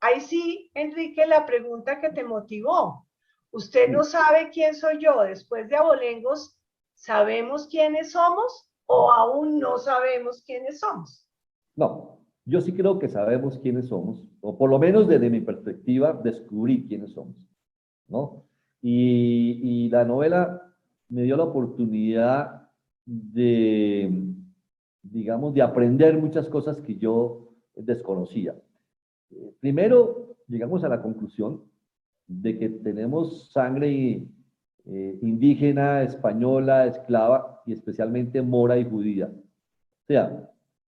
Ahí sí, Enrique, la pregunta que te motivó. Usted no sabe quién soy yo. Después de Abolengos, ¿sabemos quiénes somos o aún no sabemos quiénes somos? No, yo sí creo que sabemos quiénes somos, o por lo menos desde mi perspectiva, descubrí quiénes somos, ¿no? Y la novela me dio la oportunidad de, digamos, de aprender muchas cosas que yo desconocía. Primero, llegamos a la conclusión de que tenemos sangre indígena, española, esclava y especialmente mora y judía. O sea,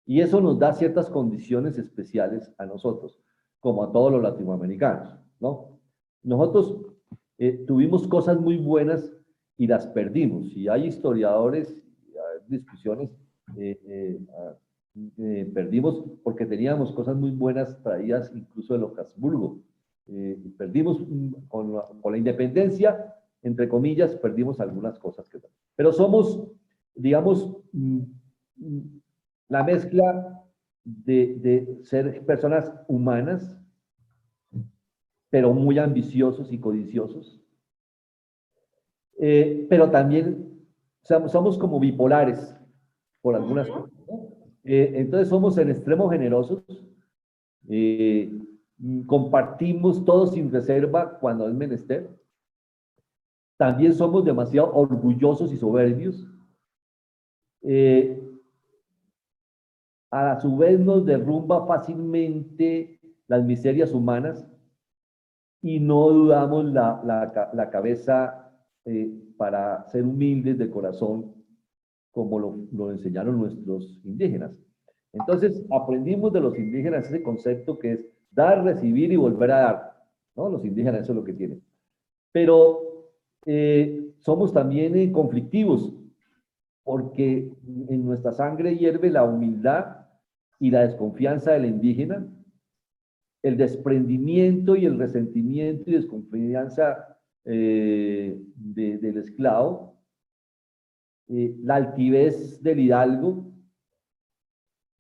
y eso nos da ciertas condiciones especiales a nosotros, como a todos los latinoamericanos, ¿no? Nosotros tuvimos cosas muy buenas y las perdimos. Y hay historiadores, hay discusiones, perdimos porque teníamos cosas muy buenas traídas incluso de los Habsburgo. Perdimos con la independencia, entre comillas, perdimos algunas cosas. Pero somos, digamos, la mezcla de ser personas humanas, pero muy ambiciosos y codiciosos. Pero también somos como bipolares por algunas cosas, ¿no? Entonces somos en extremo generosos, compartimos todo sin reserva cuando es menester. También somos demasiado orgullosos y soberbios. A su vez nos derrumba fácilmente las miserias humanas y no dudamos la cabeza para ser humildes de corazón, como lo enseñaron nuestros indígenas. Entonces aprendimos de los indígenas ese concepto que es dar, recibir y volver a dar, ¿no? Los indígenas eso es lo que tienen. Pero somos también conflictivos, porque en nuestra sangre hierve la humildad y la desconfianza del indígena, el desprendimiento y el resentimiento y desconfianza del esclavo, la altivez del hidalgo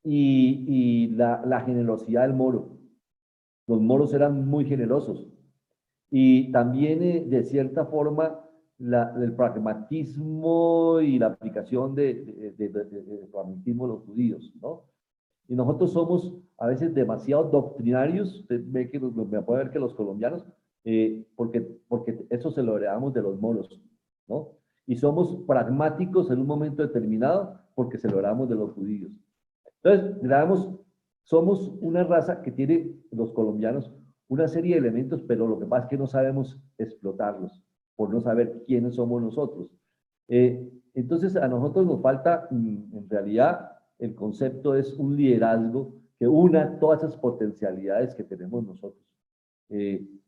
y la generosidad del moro. Los moros eran muy generosos y también de cierta forma el pragmatismo y la aplicación del pragmatismo de los judíos, ¿no? Y nosotros somos a veces demasiado doctrinarios, usted ve que me puede ver que los colombianos, porque eso se lo heredamos de los moros, ¿no? Y somos pragmáticos en un momento determinado porque se lo heredamos de los judíos. Entonces, somos una raza que tiene, los colombianos, una serie de elementos, pero lo que pasa es que no sabemos explotarlos, por no saber quiénes somos nosotros. Entonces, a nosotros nos falta, en realidad, el concepto es un liderazgo que una todas esas potencialidades que tenemos nosotros. El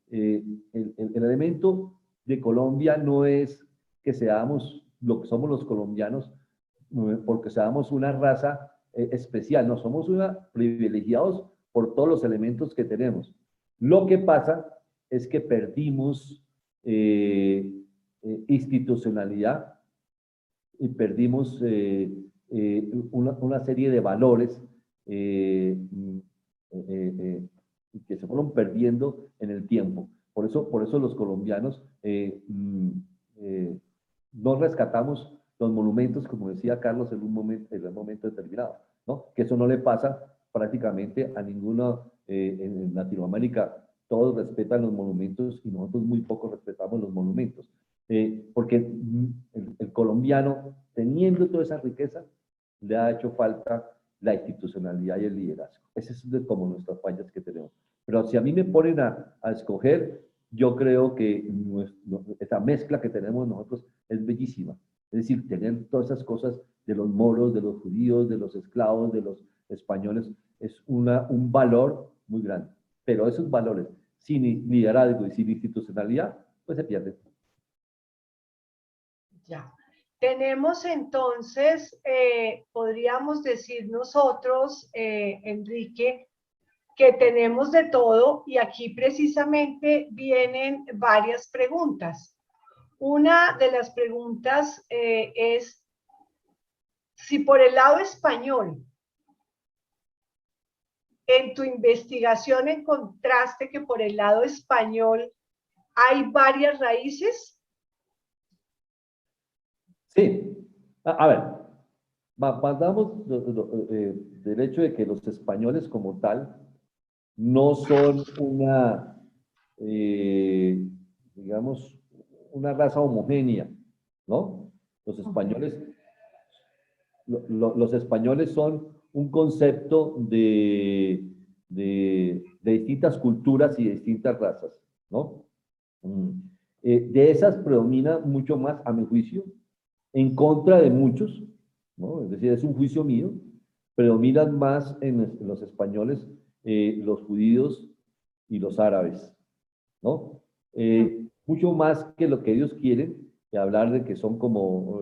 elemento de Colombia no es que seamos lo que somos los colombianos, porque seamos una raza especial, no, somos privilegiados por todos los elementos que tenemos. Lo que pasa es que perdimos institucionalidad y perdimos una serie de valores que se fueron perdiendo en el tiempo. Por eso los colombianos no rescatamos los monumentos, como decía Carlos, en un momento determinado, ¿no? Que eso no le pasa prácticamente a ninguno en Latinoamérica. Todos respetan los monumentos y nosotros muy poco respetamos los monumentos. Porque el colombiano, teniendo toda esa riqueza, le ha hecho falta la institucionalidad y el liderazgo. Ese es como nuestras fallas que tenemos. Pero si a mí me ponen a escoger, yo creo que esa mezcla que tenemos nosotros es bellísima. Es decir, tener todas esas cosas de los moros, de los judíos, de los esclavos, de los españoles, es un valor muy grande. Pero esos valores, sin liderazgo y sin institucionalidad, pues se pierden. Ya. Tenemos entonces, podríamos decir nosotros, Enrique, que tenemos de todo y aquí precisamente vienen varias preguntas. Una de las preguntas es si por el lado español, en tu investigación encontraste que por el lado español hay varias raíces. Sí, a ver, partamos del hecho de que los españoles como tal no son digamos, una raza homogénea, ¿no? Los españoles son un concepto de distintas culturas y de distintas razas, ¿no? De esas predomina mucho más, a mi juicio, en contra de muchos, ¿no? Es decir, es un juicio mío, predominan más en los españoles los judíos y los árabes, ¿no? Mucho más que lo que ellos quieren, de hablar de que son como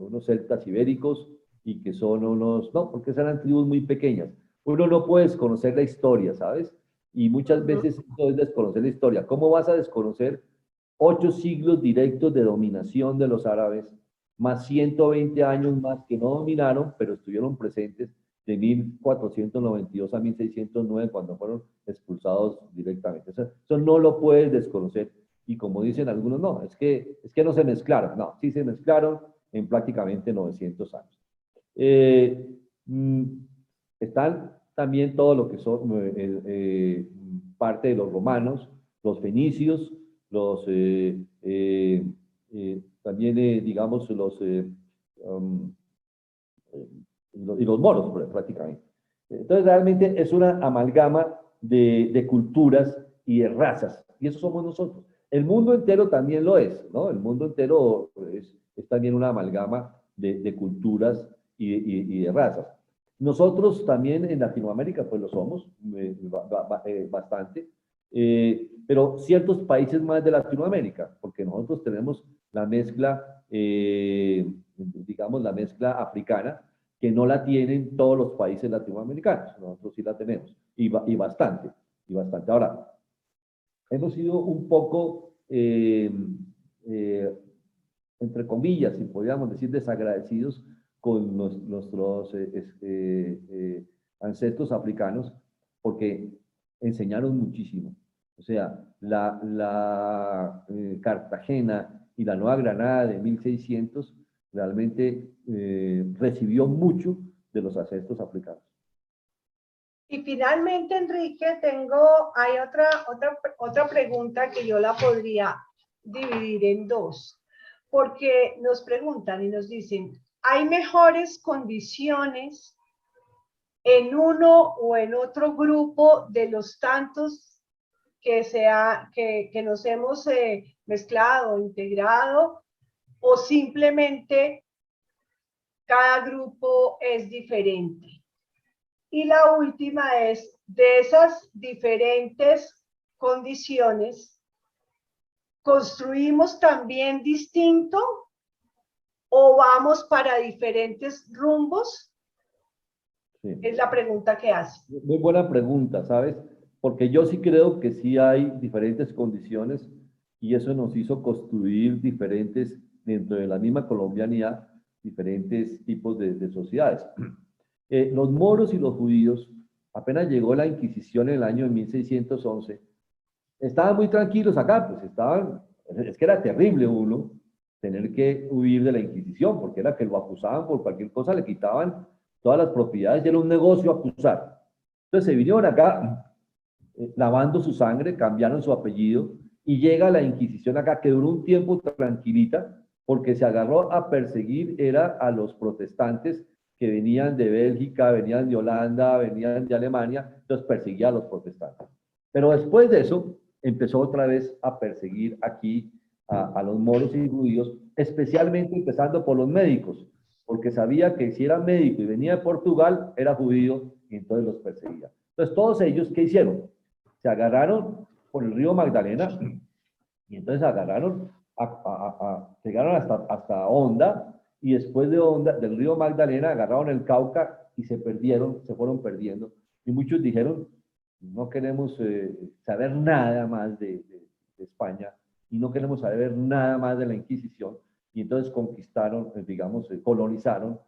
unos celtas ibéricos y que son unos, no, porque eran tribus muy pequeñas. Uno no puede desconocer la historia, ¿sabes? Y muchas veces eso es desconocer la historia. ¿Cómo vas a desconocer 8 siglos directos de dominación de los árabes, más 120 años más que no dominaron, pero estuvieron presentes de 1492 a 1609, cuando fueron expulsados directamente? Eso no lo puedes desconocer. Y como dicen algunos, no, es que no se mezclaron. No, sí se mezclaron en prácticamente 900 años. Están también todo lo que son parte de los romanos, los fenicios, también, digamos, y los moros, prácticamente. Entonces, realmente es una amalgama de culturas y de razas, y eso somos nosotros. El mundo entero también lo es, ¿no? El mundo entero es también una amalgama de culturas y de razas. Nosotros también en Latinoamérica, pues lo somos bastante. pero ciertos países más de Latinoamérica, porque nosotros tenemos la mezcla, digamos, la mezcla africana, que no la tienen todos los países latinoamericanos. Nosotros sí la tenemos, y bastante, y bastante. Ahora, hemos sido un poco, entre comillas, si podríamos decir, desagradecidos con nuestros ancestros africanos, porque enseñaron muchísimo. O sea, Cartagena y la Nueva Granada de 1600 realmente recibió mucho de los ancestros africanos. Y finalmente, Enrique, hay otra pregunta que yo la podría dividir en dos, porque nos preguntan y nos dicen, ¿hay mejores condiciones en uno o en otro grupo de los tantos que nos hemos mezclado, integrado, o simplemente cada grupo es diferente? Y la última es, de esas diferentes condiciones, ¿construimos también distinto o vamos para diferentes rumbos? Sí. Es la pregunta que hace. Muy buena pregunta, ¿sabes? Porque yo sí creo que sí hay diferentes condiciones y eso nos hizo construir diferentes, dentro de la misma colombianidad, diferentes tipos de sociedades. Los moros y los judíos, apenas llegó la Inquisición en el año 1611, estaban muy tranquilos acá, pues es que era terrible uno tener que huir de la Inquisición, porque era que lo acusaban por cualquier cosa, le quitaban todas las propiedades, y era un negocio acusar. Entonces se vinieron acá lavando su sangre, cambiaron su apellido, y llega la Inquisición acá, que duró un tiempo tranquilita, porque se agarró a perseguir, era a los protestantes que venían de Bélgica, venían de Holanda, venían de Alemania, entonces perseguía a los protestantes. Pero después de eso, empezó otra vez a perseguir aquí a los moros y judíos, especialmente empezando por los médicos, porque sabía que si era médico y venía de Portugal, era judío, y entonces los perseguía. Entonces todos ellos, ¿qué hicieron? Se agarraron por el río Magdalena, y entonces llegaron hasta Honda, y después del río Magdalena agarraron el Cauca y se fueron perdiendo. Y muchos dijeron, no queremos saber nada más de España y no queremos saber nada más de la Inquisición. Y entonces conquistaron, digamos, colonizaron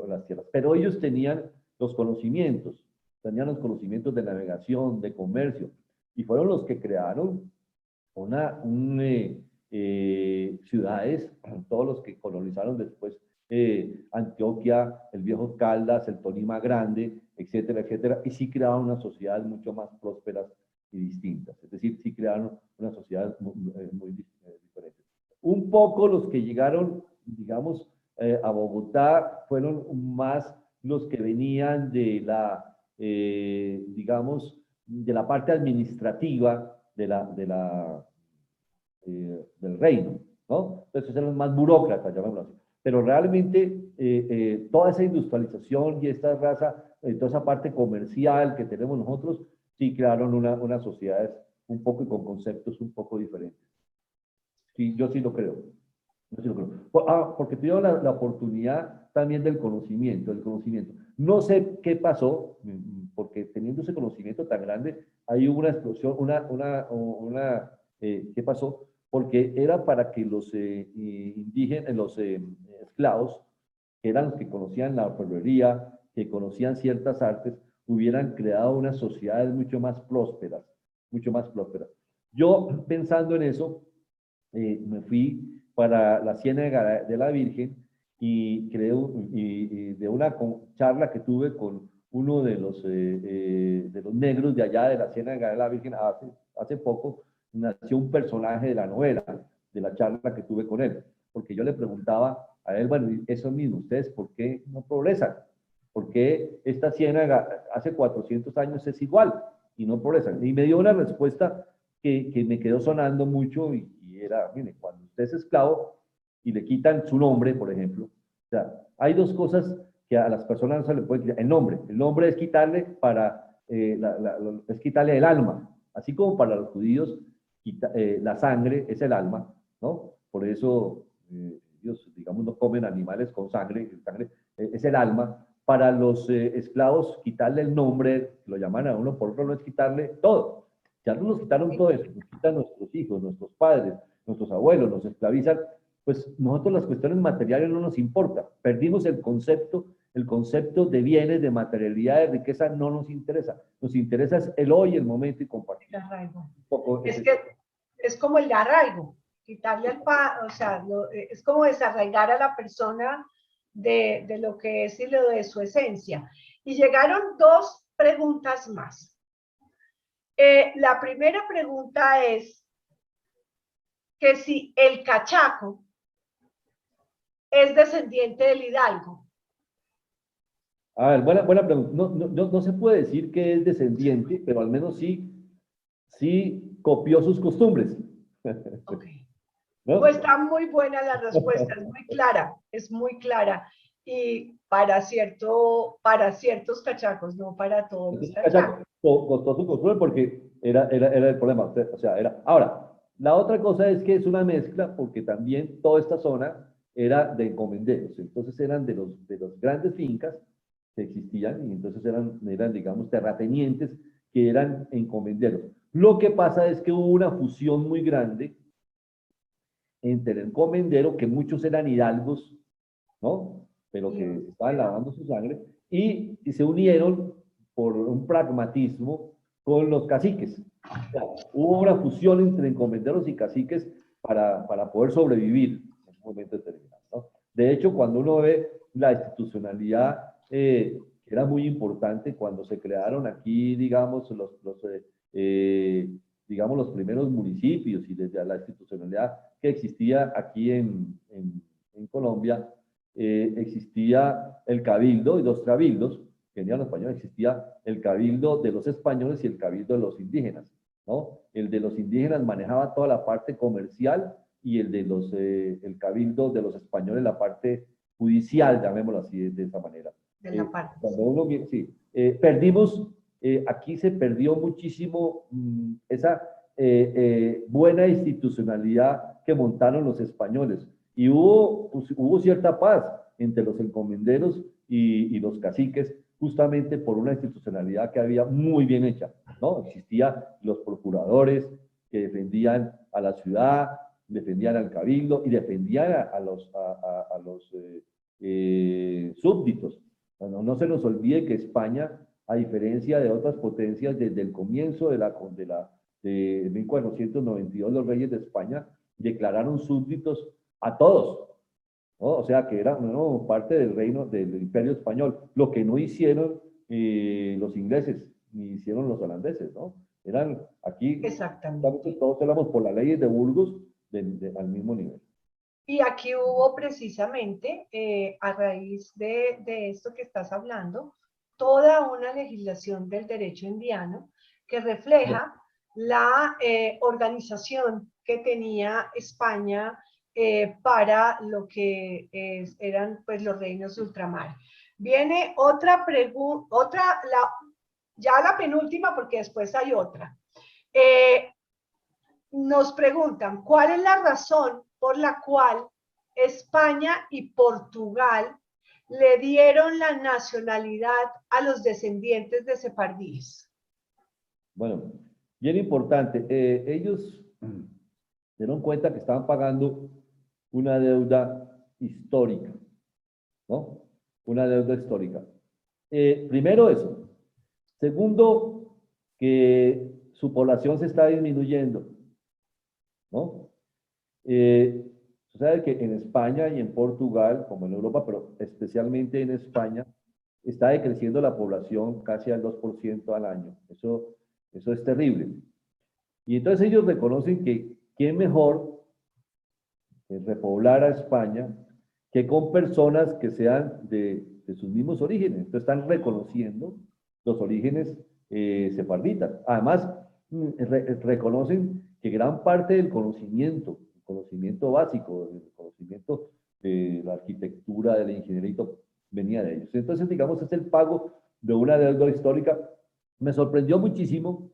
las tierras. Pero ellos tenían los conocimientos de navegación, de comercio, y fueron los que crearon ciudades, todos los que colonizaron después Antioquia, el viejo Caldas, el Tolima Grande, etcétera, etcétera, y sí crearon unas sociedades mucho más prósperas y distintas, es decir, sí crearon una sociedad muy diferente. Un poco los que llegaron, digamos, a Bogotá fueron más los que venían de digamos, de la parte administrativa del reino, ¿no? Entonces eran más burócratas, llamémoslo así. Pero realmente toda esa industrialización y esta raza, toda esa parte comercial que tenemos nosotros, sí crearon unas sociedades un poco y con conceptos un poco diferentes. Sí, yo sí lo creo. Yo sí lo creo. Porque tuvieron la oportunidad también del conocimiento, No sé qué pasó, porque teniendo ese conocimiento tan grande, ahí hubo una explosión, ¿qué pasó? Porque era para que los indígenas, los esclavos, que eran los que conocían la orfebrería, que conocían ciertas artes, hubieran creado unas sociedades mucho más prósperas, mucho más prósperas. Yo, pensando en eso, me fui para la Ciénaga de la Virgen y de una charla que tuve con uno de los negros de allá de la Ciénaga de la Virgen hace poco, nació un personaje de la novela, de la charla que tuve con él, porque yo le preguntaba a él, bueno, eso mismo, ¿ustedes por qué no progresan? ¿Por qué esta ciénaga hace 400 años es igual y no progresan? Y me dio una respuesta que me quedó sonando mucho y era, mire, cuando usted es esclavo y le quitan su nombre, por ejemplo, o sea, hay dos cosas que a las personas no se le puede quitar. El nombre es quitarle es quitarle el alma. Así como para los judíos la sangre es el alma, ¿no? Por eso ellos, digamos, no comen animales con sangre, sangre es el alma. Para los esclavos, quitarle el nombre, lo llaman a uno por otro, no es quitarle todo. Ya nos quitaron todo eso, nos quitan nuestros hijos, nuestros padres, nuestros abuelos, nos esclavizan, pues nosotros las cuestiones materiales no nos importa. Perdimos el concepto de bienes, de materialidad, de riqueza, no nos interesa. Nos interesa es el hoy, el momento y compartir. El arraigo. Poco, Es que es como el arraigo, quitarle o sea, es como desarraigar a la persona de lo que es y lo de su esencia. Y llegaron dos preguntas más. La primera pregunta es que si el cachaco es descendiente del hidalgo. A ver, buena pregunta. No se puede decir que es descendiente, pero al menos sí copió sus costumbres. Okay. ¿No? Pues está muy buena la respuesta, es muy clara. Y para ciertos cachacos, no para todos los cachacos. Costó su costumbre porque era el problema. O sea, Ahora, la otra cosa es que es una mezcla porque también toda esta zona era de encomenderos. Entonces eran de los grandes fincas que existían y entonces eran digamos, terratenientes que eran encomenderos. Lo que pasa es que hubo una fusión muy grande entre el encomendero, que muchos eran hidalgos, ¿no? Pero que estaban lavando su sangre, y se unieron por un pragmatismo con los caciques. O sea, hubo una fusión entre encomenderos y caciques para poder sobrevivir en un momento determinado, ¿no? De hecho, cuando uno ve la institucionalidad, que era muy importante cuando se crearon aquí, digamos, digamos, los primeros municipios y desde la institucionalidad que existía aquí en Colombia, existía el cabildo y dos cabildos, que venían los españoles, existía el cabildo de los españoles y el cabildo de los indígenas, ¿no? El de los indígenas manejaba toda la parte comercial y el cabildo de los españoles la parte judicial, llamémoslo así, de esa manera. De la parte. Cuando uno, sí, perdimos, aquí se perdió muchísimo esa buena institucionalidad que montaron los españoles. Y hubo cierta paz entre los encomenderos y los caciques, justamente por una institucionalidad que había muy bien hecha, ¿no? Existían los procuradores que defendían a la ciudad, defendían al cabildo y defendían a los súbditos. No se nos olvide que España, a diferencia de otras potencias, desde el comienzo de 1492, los reyes de España declararon súbditos a todos, ¿no? O sea, que eran, ¿no?, parte del reino, del imperio español, lo que no hicieron los ingleses, ni hicieron los holandeses, ¿no? Eran aquí, exactamente, todos éramos por las leyes de Burgos al mismo nivel. Y aquí hubo precisamente, a raíz de esto que estás hablando, toda una legislación del derecho indiano que refleja la organización que tenía España para lo que eran pues los reinos de ultramar. Viene otra pregunta, ya la penúltima porque después hay otra. Nos preguntan, ¿cuál es la razón por la cual España y Portugal le dieron la nacionalidad a los descendientes de sefardíes? Bueno, bien importante. Ellos se dieron cuenta que estaban pagando una deuda histórica, ¿no? Una deuda histórica. Primero eso. Segundo, que su población se está disminuyendo, ¿no? Tú sabes que en España y en Portugal, como en Europa, pero especialmente en España, está decreciendo la población casi al 2% al año. Eso es terrible. Y entonces ellos reconocen que quién mejor que repoblar a España que con personas que sean de sus mismos orígenes. Entonces están reconociendo los orígenes sefarditas. Además, reconocen que gran parte del conocimiento básico, el conocimiento de la arquitectura, de la ingeniería, venía de ellos. Entonces, digamos, es el pago de una deuda histórica. Me sorprendió muchísimo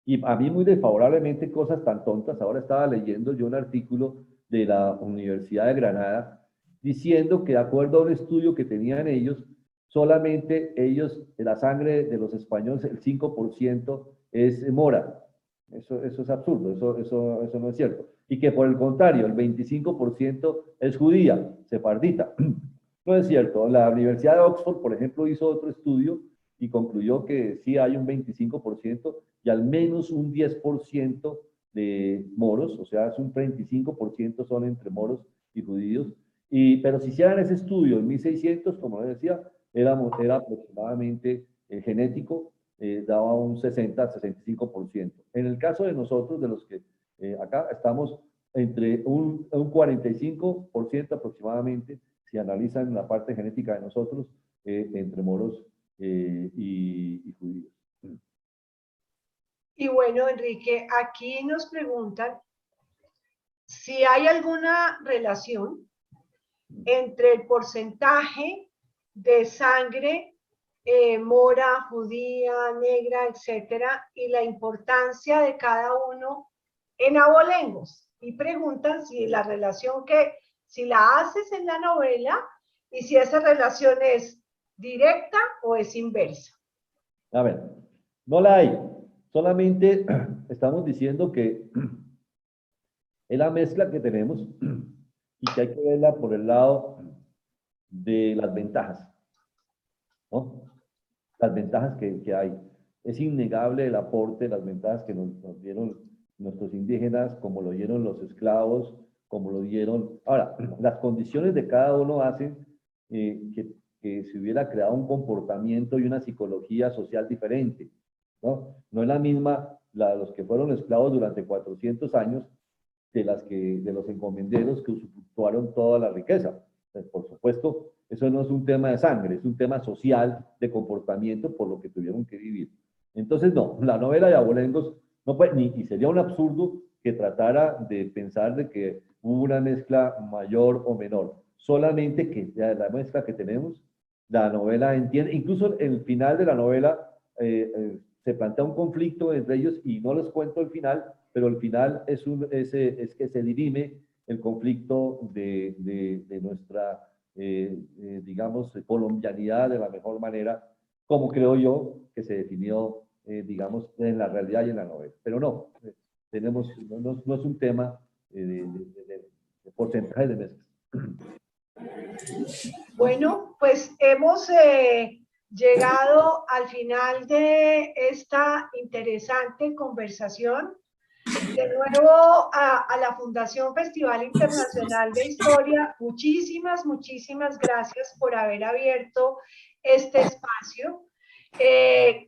y a mí muy desfavorablemente cosas tan tontas. Ahora estaba leyendo yo un artículo de la Universidad de Granada diciendo que de acuerdo a un estudio que tenían ellos, solamente ellos, de la sangre de los españoles, el 5% es mora. Eso es absurdo, eso no es cierto. Y que por el contrario, el 25% es judía, sefardita. No es cierto. La Universidad de Oxford, por ejemplo, hizo otro estudio y concluyó que sí hay un 25% y al menos un 10% de moros, o sea, es un 35% son entre moros y judíos. Pero si hicieran ese estudio en 1600, como les decía, era aproximadamente genético, daba un 60-65%. En el caso de nosotros, de los que acá estamos entre un 45% aproximadamente, si analizan la parte genética de nosotros, entre moros y judíos. Y bueno, Enrique, aquí nos preguntan si hay alguna relación entre el porcentaje de sangre mora, judía, negra, etcétera, y la importancia de cada uno en abolengos. Y preguntan si la relación si la haces en la novela y si esa relación es directa o es inversa. A ver, no la hay. Solamente estamos diciendo que es la mezcla que tenemos y que hay que verla por el lado de las ventajas, ¿no? Las ventajas que hay. Es innegable el aporte, las ventajas que nos dieron nuestros indígenas, como lo dieron los esclavos, como lo dieron... Ahora, las condiciones de cada uno hacen que se hubiera creado un comportamiento y una psicología social diferente, ¿no? No es la misma los que fueron esclavos durante 400 años de los encomenderos que usufructuaron toda la riqueza. Entonces, por supuesto, eso no es un tema de sangre, es un tema social, de comportamiento, por lo que tuvieron que vivir. Entonces, no, la novela de Abolengos no puede, y sería un absurdo que tratara de pensar de que hubo una mezcla mayor o menor. Solamente que la mezcla que tenemos, la novela entiende, incluso en el final de la novela se plantea un conflicto entre ellos y no les cuento el final, pero el final es que se dirime el conflicto de nuestra, digamos, colombianidad de la mejor manera, como creo yo que se definió, digamos, en la realidad y en la novela. Pero no, no es un tema de porcentaje de mezclas. Bueno, pues hemos llegado al final de esta interesante conversación. De nuevo a la Fundación Festival Internacional de Historia, muchísimas gracias por haber abierto este espacio.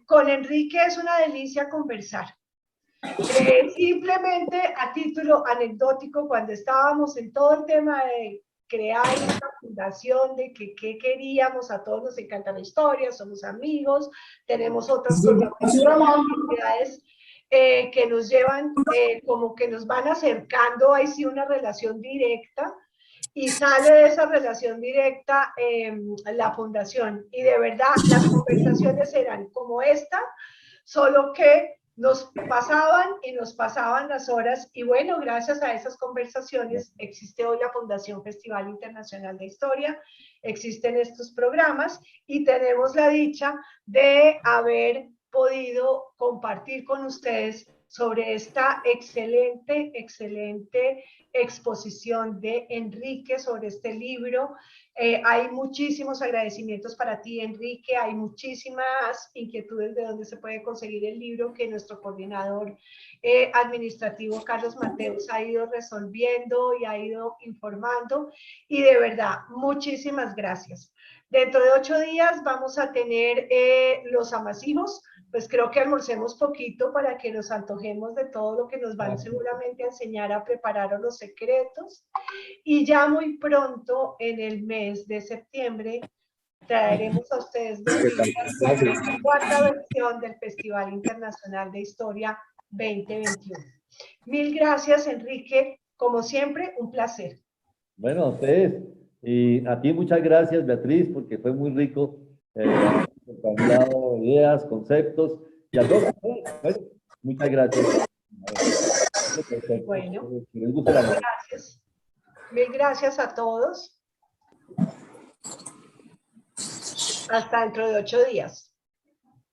Con Enrique es una delicia conversar. Simplemente a título anecdótico, cuando estábamos en todo el tema de crear esta fundación, de que queríamos, a todos nos encanta la historia, somos amigos, tenemos otras actividades que nos llevan, como que nos van acercando, ahí sí una relación directa, y sale de esa relación directa la fundación. Y de verdad, las conversaciones eran como esta, solo que nos pasaban las horas y bueno, gracias a esas conversaciones existe hoy la Fundación Festival Internacional de Historia, existen estos programas y tenemos la dicha de haber podido compartir con ustedes sobre esta excelente exposición de Enrique sobre este libro. Hay muchísimos agradecimientos para ti, Enrique. Hay muchísimas inquietudes de dónde se puede conseguir el libro que nuestro coordinador administrativo, Carlos Mateos, ha ido resolviendo y ha ido informando. Y de verdad, muchísimas gracias. Dentro de 8 días vamos a tener los amasijos. Pues creo que almorcemos poquito para que nos antojemos de todo lo que nos van seguramente a enseñar a preparar los secretos. Y ya muy pronto, en el mes de septiembre, traeremos a ustedes la cuarta versión del Festival Internacional de Historia 2021. Mil gracias, Enrique. Como siempre, un placer. Bueno, a ustedes. Y a ti muchas gracias, Beatriz, porque fue muy rico. Cambiado ideas, conceptos, y a todos. Bueno, Muchas gracias. Bueno. Que les guste la noche. Gracias. Mil gracias a todos. Hasta dentro de 8 días.